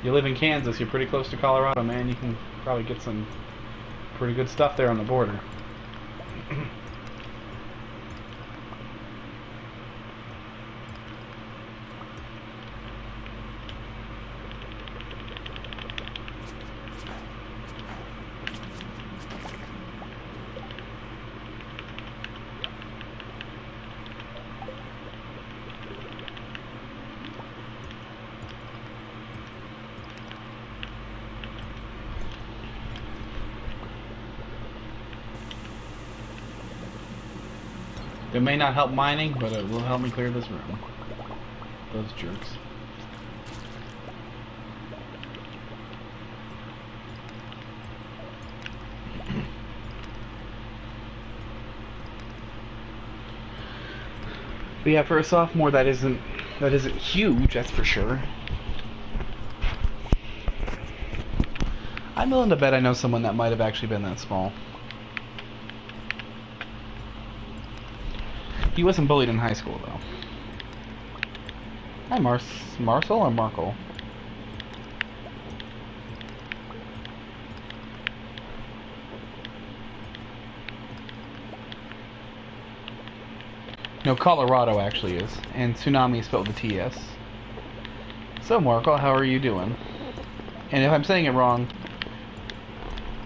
You live in Kansas, you're pretty close to Colorado, man. You can probably get some pretty good stuff there on the border. It may not help mining, but it will help me clear this room. Those jerks. But yeah, for a sophomore, that isn't huge. That's for sure. I'm willing to bet I know someone that might have actually been that small. He wasn't bullied in high school, though. Hi, Marcel or Markle? No, Colorado actually is. And tsunami is spelled with a TS. So, Markle, how are you doing? And if I'm saying it wrong,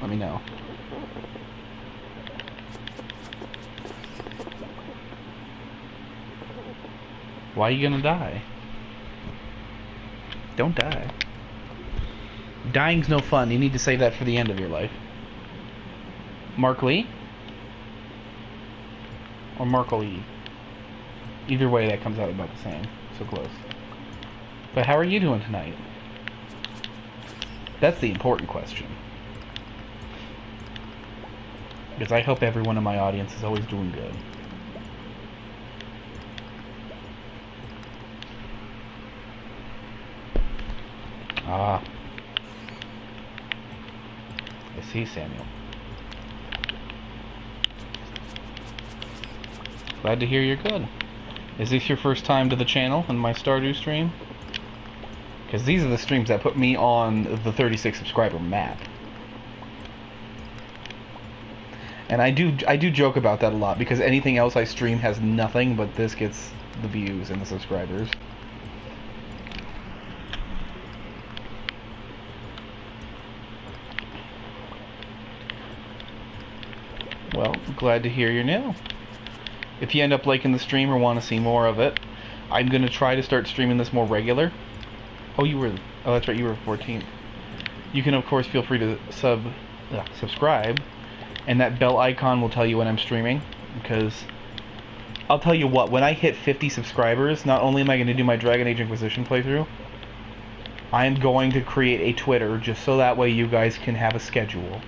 let me know. Why are you gonna die? Don't die. Dying's no fun. You need to save that for the end of your life. Mark Lee? Or Markle E? Either way, that comes out about the same. So close. But how are you doing tonight? That's the important question. Because I hope everyone in my audience is always doing good. Ah. I see, Samuel. Glad to hear you're good. Is this your first time to the channel and my Stardew stream? Because these are the streams that put me on the 36 subscriber map. And I do joke about that a lot, because anything else I stream has nothing, but this gets the views and the subscribers. Well, glad to hear you're new. If you end up liking the stream or want to see more of it, I'm going to try to start streaming this more regular. Oh, that's right, you were 14th. You can, of course, feel free to subscribe, and that bell icon will tell you when I'm streaming, because I'll tell you what, when I hit 50 subscribers, not only am I going to do my Dragon Age Inquisition playthrough, I'm going to create a Twitter just so that way you guys can have a schedule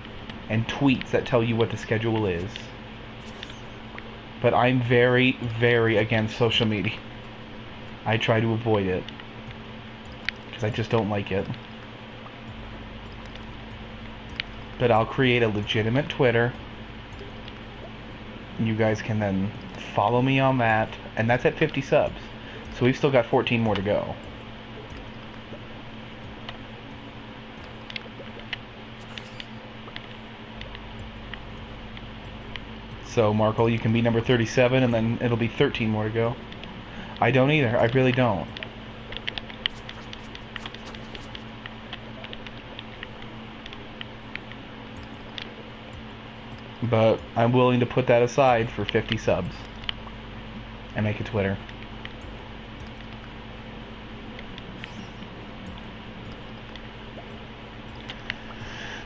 and tweets that tell you what the schedule is. But I'm very, very against social media. I try to avoid it, because I just don't like it. But I'll create a legitimate Twitter. You guys can then follow me on that, and that's at 50 subs. So we've still got 14 more to go. So, Markle, you can be number 37, and then it'll be 13 more to go. I don't either. I really don't. But I'm willing to put that aside for 50 subs and make a Twitter.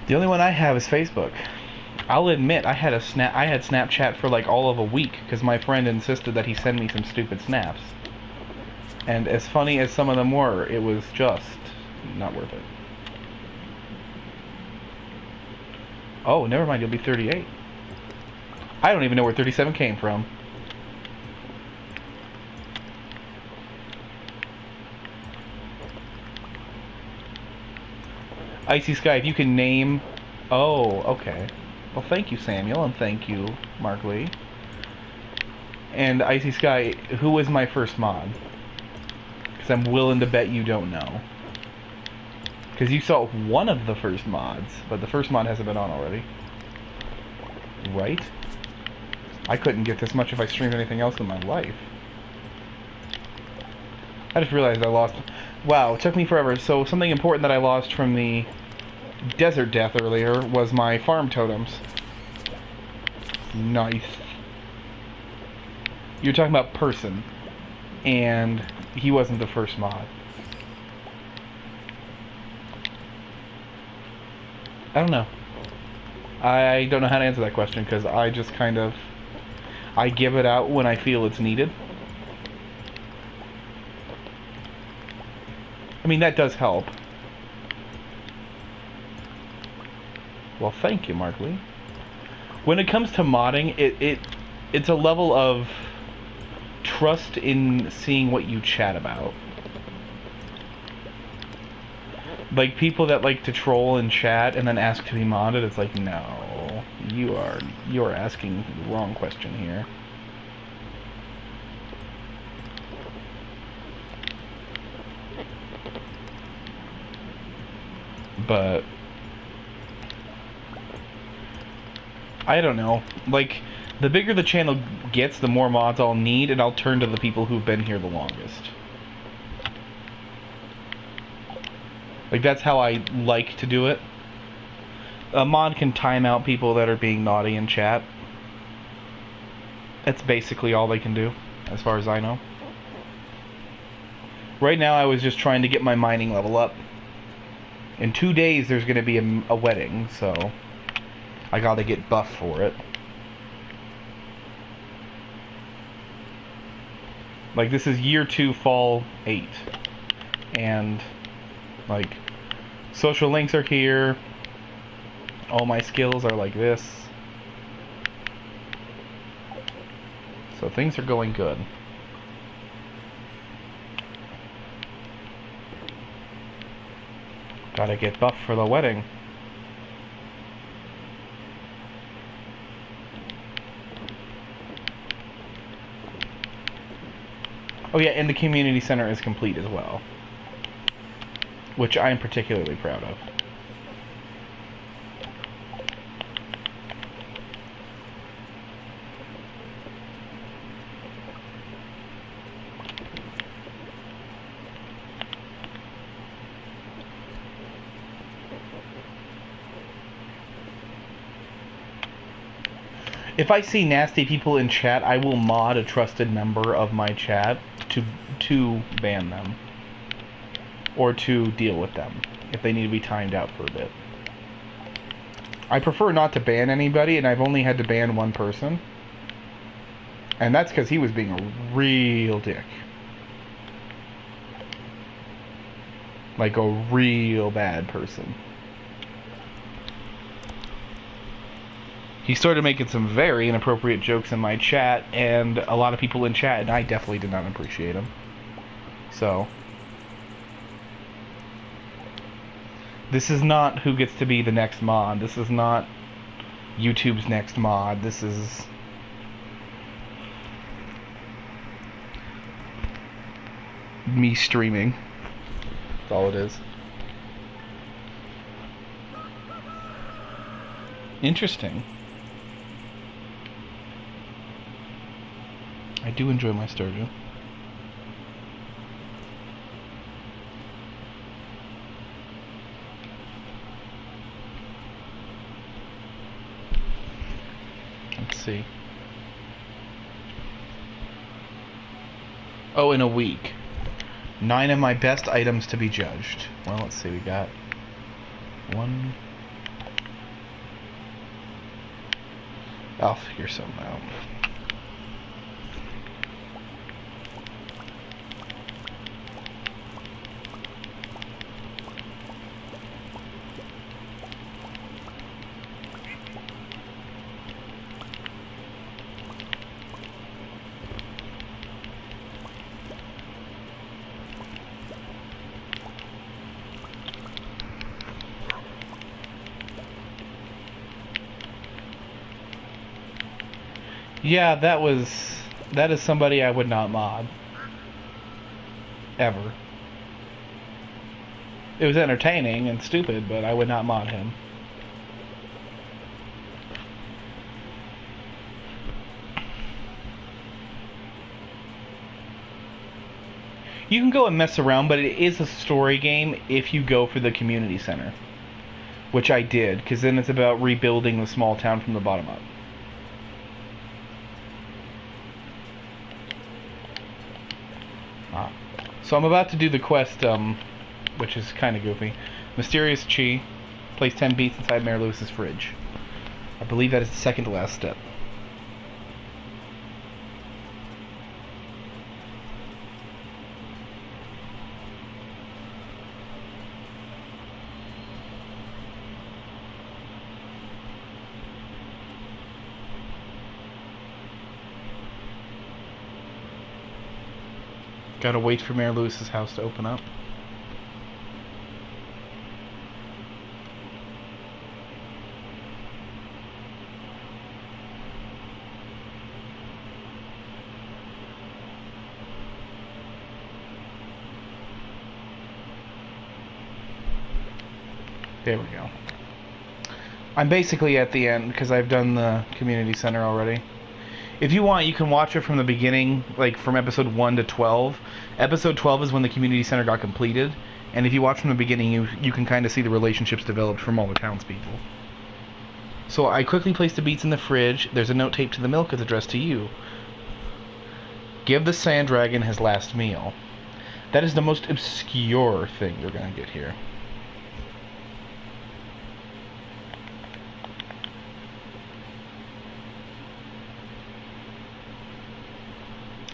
The only one I have is Facebook. I'll admit I had Snapchat for like all of a week because my friend insisted that he send me some stupid snaps. And as funny as some of them were, it was just not worth it. Oh, never mind, you'll be 38. I don't even know where 37 came from. Icy Sky, if you can name... Oh, okay. Well, thank you, Samuel, and thank you, Mark Lee. And Icy Sky, who was my first mod? Because I'm willing to bet you don't know. Because you saw one of the first mods, but the first mod hasn't been on already. Right? I couldn't get this much if I streamed anything else in my life. I just realized I lost... Wow, it took me forever. So something important that I lost from the desert death earlier was my farm totems. Nice. You're talking about person, and he wasn't the first mod. I don't know. I don't know how to answer that question, because I just kind of... I give it out when I feel it's needed. I mean, that does help. Well, thank you, Mark Lee. When it comes to modding, it's a level of trust in seeing what you chat about. Like, people that like to troll and chat and then ask to be modded, it's like, no, you are asking the wrong question here. But I don't know. Like, the bigger the channel gets, the more mods I'll need, and I'll turn to the people who've been here the longest. Like, that's how I like to do it. A mod can time out people that are being naughty in chat. That's basically all they can do, as far as I know. Right now, I was just trying to get my mining level up. In 2 days, there's going to be a wedding, so I gotta get buff for it. Like, this is year 2, fall 8. And, like, social links are here. All my skills are like this. So things are going good. Gotta get buff for the wedding. Oh yeah, and the community center is complete as well, which I am particularly proud of. If I see nasty people in chat, I will mod a trusted member of my chat to ban them. Or to deal with them, if they need to be timed out for a bit. I prefer not to ban anybody, and I've only had to ban one person. And that's because he was being a real dick. Like a real bad person. He started making some very inappropriate jokes in my chat, and a lot of people in chat, and I definitely did not appreciate him. So, this is not who gets to be the next mod. This is not YouTube's next mod. This is me streaming. That's all it is. Interesting. I do enjoy my Stardew. Let's see. Oh, in a week. 9 of my best items to be judged. Well, let's see, we got 1. I'll figure something out. Yeah, that is somebody I would not mod. Ever. It was entertaining and stupid, but I would not mod him. You can go and mess around, but it is a story game if you go for the community center. Which I did, because then it's about rebuilding the small town from the bottom up. So I'm about to do the quest, which is kind of goofy. Mysterious Chi. Place 10 beats inside Mayor Lewis's fridge. I believe that is the second to last step. Gotta wait for Mayor Lewis's house to open up. There we go. I'm basically at the end because I've done the community center already. If you want, you can watch it from the beginning, like from episode 1 to 12. Episode 12 is when the community center got completed, and if you watch from the beginning, you can kind of see the relationships developed from all the townspeople. So I quickly placed the beets in the fridge. There's a note taped to the milk. It's addressed to you. Give the sand dragon his last meal. That is the most obscure thing you're going to get here.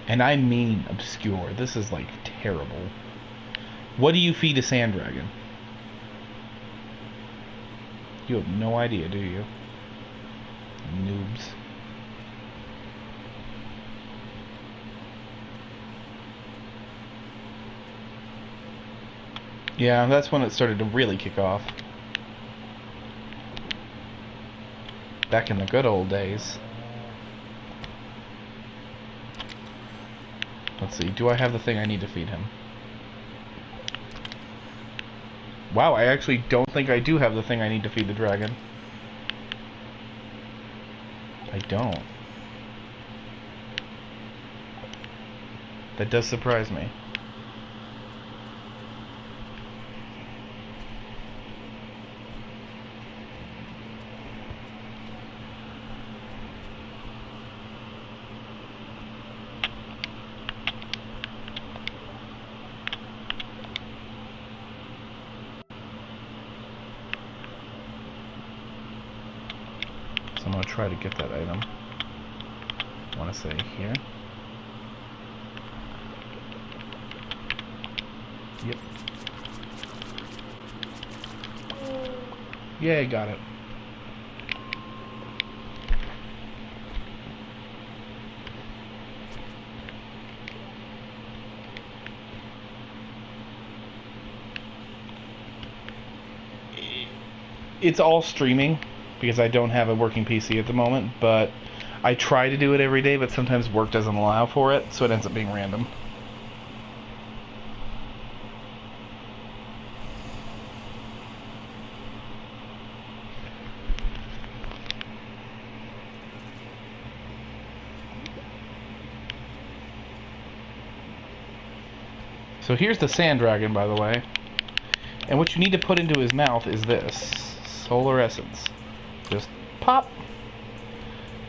And I mean obscure. This is like terrible. What do you feed a sand dragon? You have no idea, do you? Noobs. Yeah, that's when it started to really kick off. Back in the good old days. Let's see, do I have the thing I need to feed him? Wow, I actually don't think I do have the thing I need to feed the dragon. I don't. That does surprise me. So I'm going to try to get that item. I want to say here. Yep. Yay, got it. It's all streaming because I don't have a working PC at the moment, but I try to do it every day, but sometimes work doesn't allow for it, so it ends up being random. So here's the sand dragon, by the way. And what you need to put into his mouth is this. Solar essence. Just pop!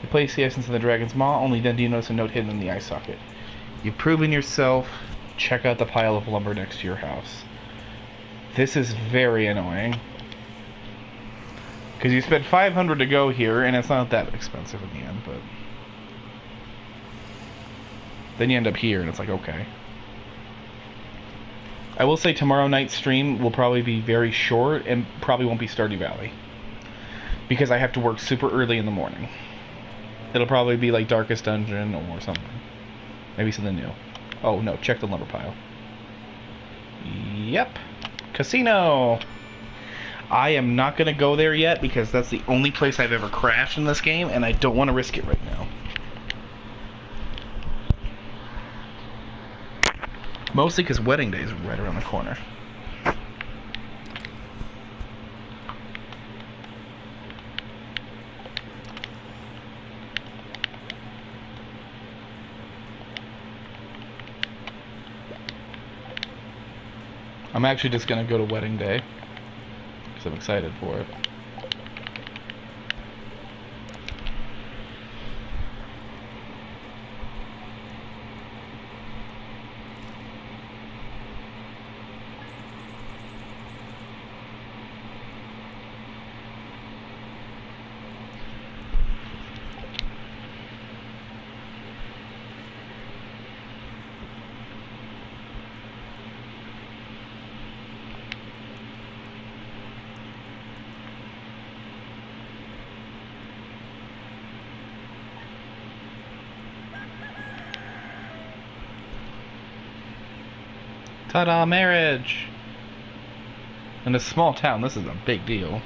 You place the essence in the dragon's maw, only then do you notice a note hidden in the eye socket. You've proven yourself. Check out the pile of lumber next to your house. This is very annoying. Because you spent $500 to go here, and it's not that expensive in the end, but... Then you end up here, and it's like, okay. I will say tomorrow night's stream will probably be very short and probably won't be Stardew Valley. Because I have to work super early in the morning. It'll probably be like Darkest Dungeon or something. Maybe something new. Oh no, check the lumber pile. Yep. Casino! I am not going to go there yet because that's the only place I've ever crashed in this game and I don't want to risk it right now. Mostly because wedding day is right around the corner. I'm actually just going to go to wedding day because I'm excited for it. Ta-da, marriage! In a small town, this is a big deal.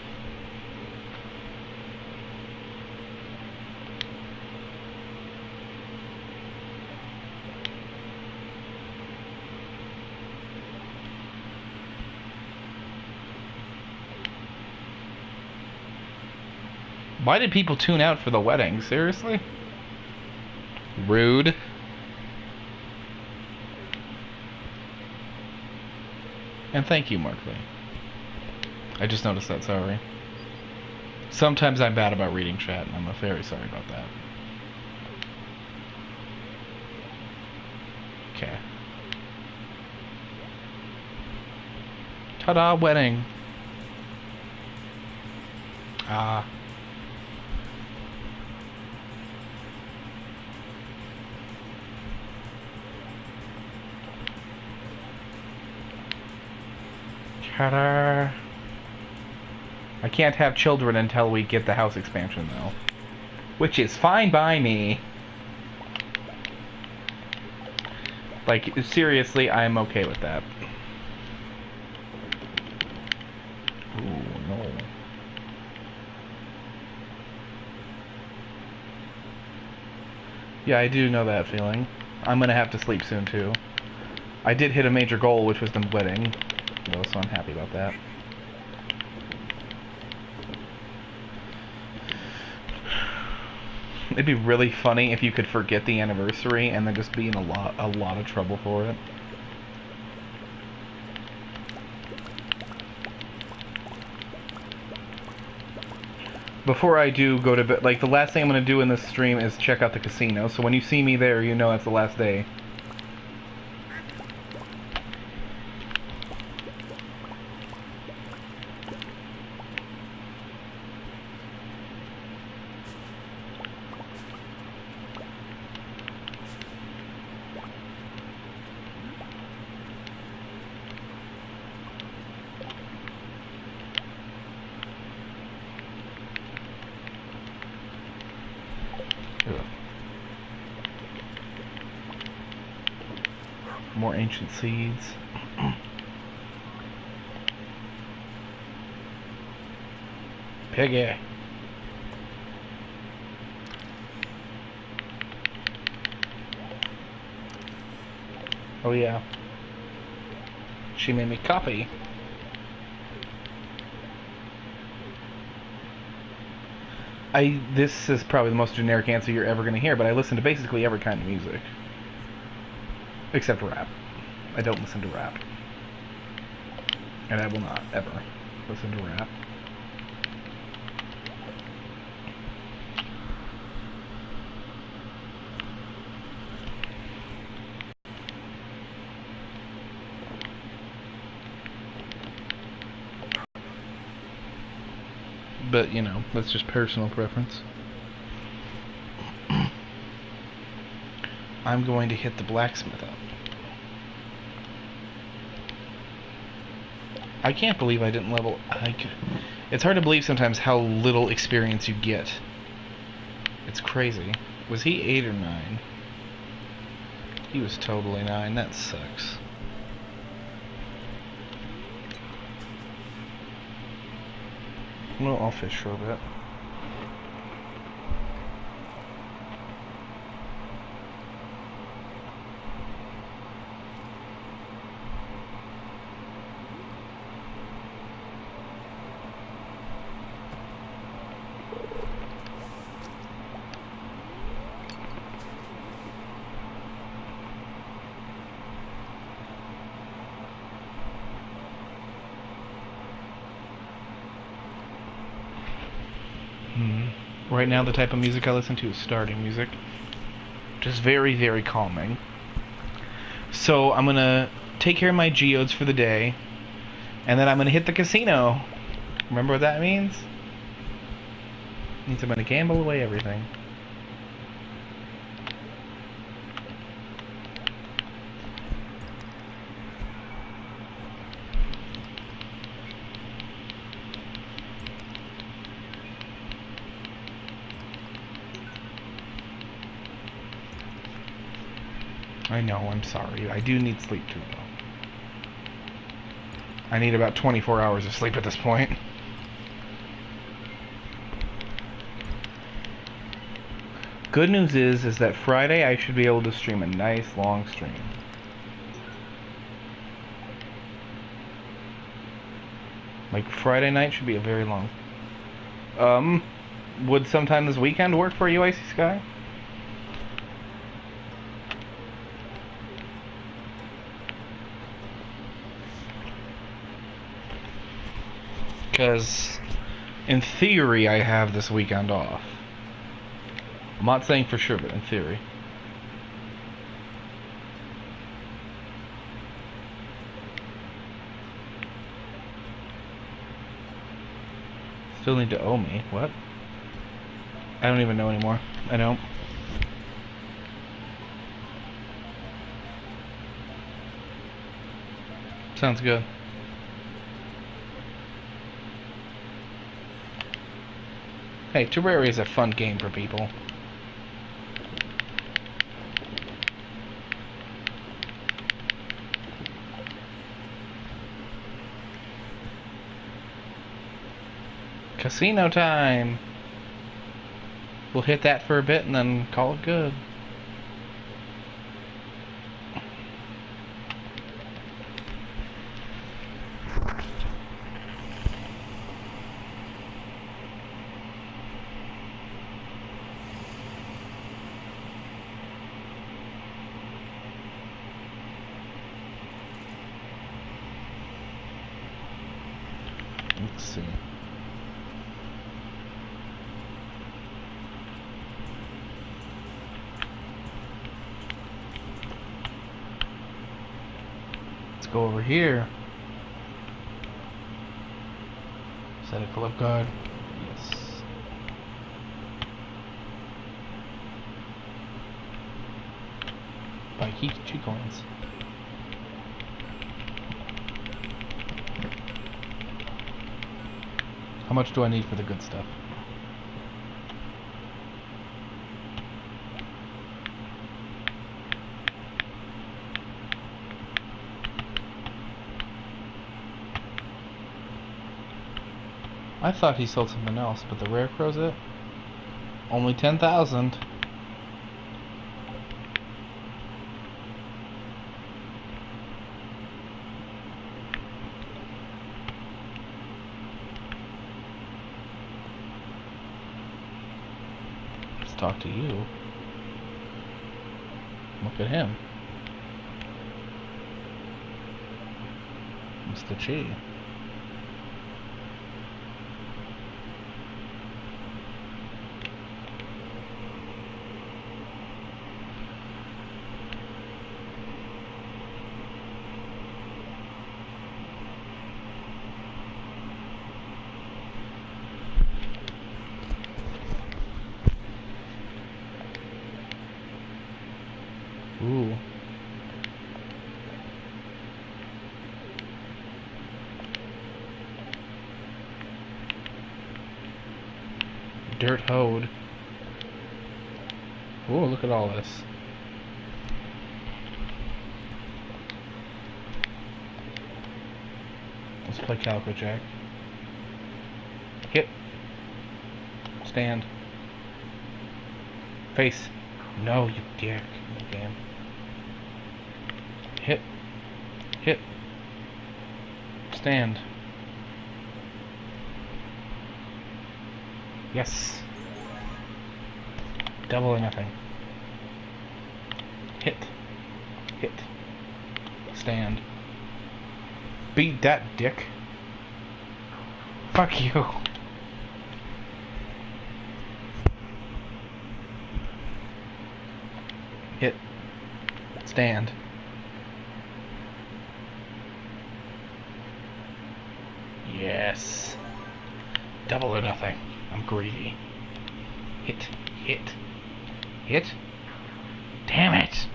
Why did people tune out for the wedding? Seriously? Rude. And thank you, Markley. I just noticed that, sorry. Sometimes I'm bad about reading chat, and I'm very sorry about that. Okay. Ta-da, wedding. Ah. Ta-da. I can't have children until we get the house expansion, though. Which is fine by me. Like, seriously, I'm okay with that. Ooh, no. Yeah, I do know that feeling. I'm gonna have to sleep soon, too. I did hit a major goal, which was the wedding, though, so I'm happy about that. It'd be really funny if you could forget the anniversary and then just be in a lot of trouble for it. Before I do go to bed, like, the last thing I'm going to do in this stream is check out the casino, so when you see me there, you know it's the last day. More ancient seeds. Piggy. Oh yeah. She made me coffee. This is probably the most generic answer you're ever going to hear, but I listen to basically every kind of music. Except rap. I don't listen to rap. And I will not, ever, listen to rap. But, you know, that's just personal preference. I'm going to hit the blacksmith up. I can't believe I didn't level... It's hard to believe sometimes how little experience you get. It's crazy. Was he 8 or 9? He was totally 9. That sucks. Well, I'll fish for a bit. Right now, the type of music I listen to is Stardew music. Just very, very calming. So, I'm gonna take care of my geodes for the day, and then I'm gonna hit the casino. Remember what that means? It means I'm gonna gamble away everything. I know, I'm sorry. I do need sleep too, though. I need about 24 hours of sleep at this point. Good news is that Friday I should be able to stream a nice long stream. Like Friday night should be a very long. Would sometime this weekend work for you, Icy Sky? Because in theory I have this weekend off. I'm not saying for sure, but in theory. Still need to owe me. What? I don't even know anymore. I don't. Sounds good. Hey, Terraria is a fun game for people. Casino time! We'll hit that for a bit and then call it good. Let's see. Go over here. Set a club card. Yes. Buy key 2 coins. How much do I need for the good stuff? I thought he sold something else, but the rare crow's it? Only 10,000. Let's talk to you. Look at him. Mr. Chi. Ooh. Dirt hoed. Ooh, look at all this. Let's play Calico Jack. Hit. Stand. Face. No, you dick. Game. Hit. Hit. Stand. Yes. Double or nothing. Hit. Hit. Stand. Beat that, dick. Fuck you. Hit. Stand. Yes. Double or nothing. I'm greedy. Hit. Hit. Hit. Damn it.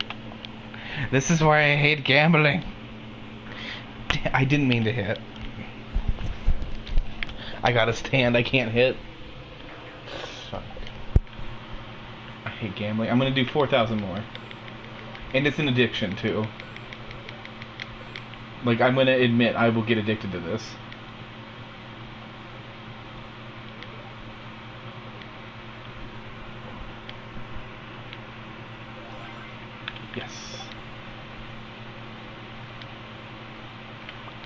This is why I hate gambling. I didn't mean to hit. I gotta stand. I can't hit. Fuck. I hate gambling. I'm gonna do 4,000 more. And it's an addiction, too. Like, I'm gonna admit I will get addicted to this. Yes.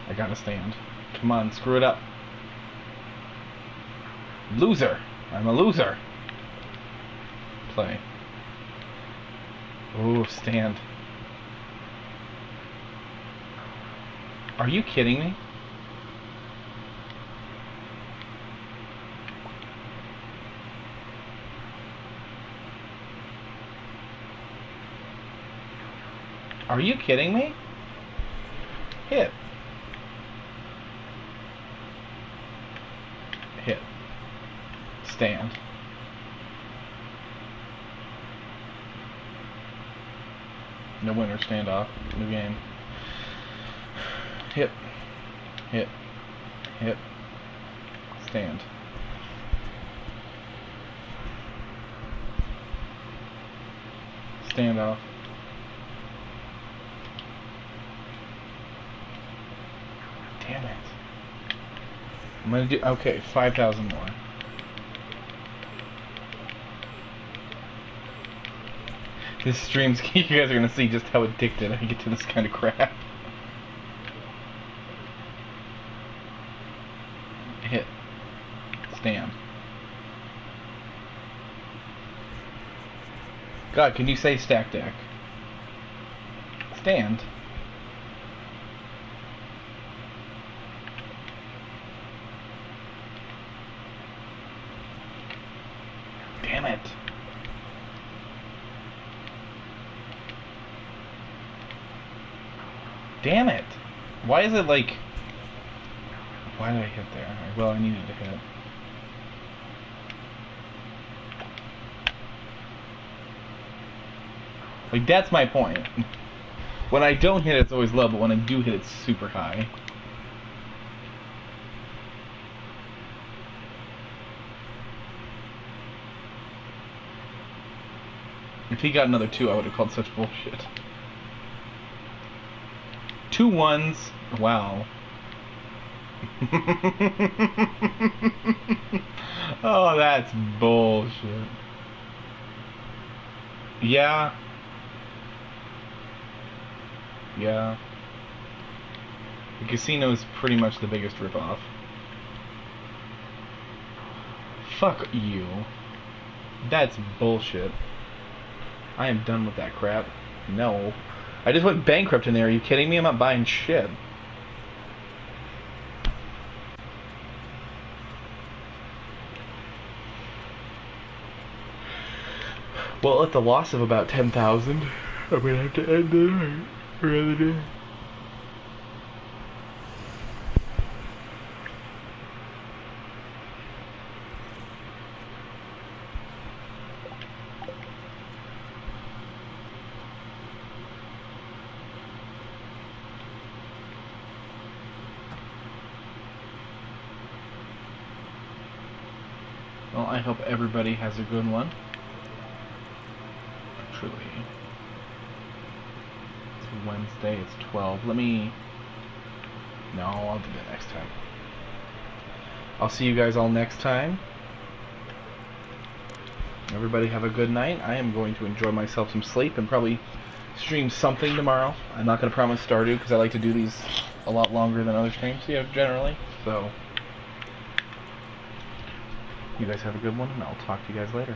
I gotta stand. Come on, screw it up. Loser! I'm a loser! Play. Ooh, stand. Are you kidding me? Are you kidding me? Hit. Hit. Stand. No winner, standoff. New game. Hit. Hit. Hit. Stand. Standoff. Damn it. I'm gonna do, okay, 5,000 more. This stream's, you guys are gonna see just how addicted I get to this kind of crap. Hit. Stand. God, can you say stack deck? Stand. Damn it. Damn it. Why is it like... Why did I hit there? Well, I needed to hit. Like, that's my point. When I don't hit, it's always low, but when I do hit, it's super high. If he got another 2, I would have called such bullshit. 2 1s. Wow. Oh, that's bullshit. Yeah. Yeah. The casino is pretty much the biggest ripoff. Fuck you. That's bullshit. I am done with that crap. No. I just went bankrupt in there. Are you kidding me? I'm not buying shit. Well, at the loss of about 10,000, I'm gonna have to end the night for another day. Well, I hope everybody has a good one. Truly. It's Wednesday, it's 12. Let me... No, I'll do that next time. I'll see you guys all next time. Everybody have a good night. I am going to enjoy myself some sleep and probably stream something tomorrow. I'm not going to promise Stardew because I like to do these a lot longer than other streams, yeah, generally. So, you guys have a good one, and I'll talk to you guys later.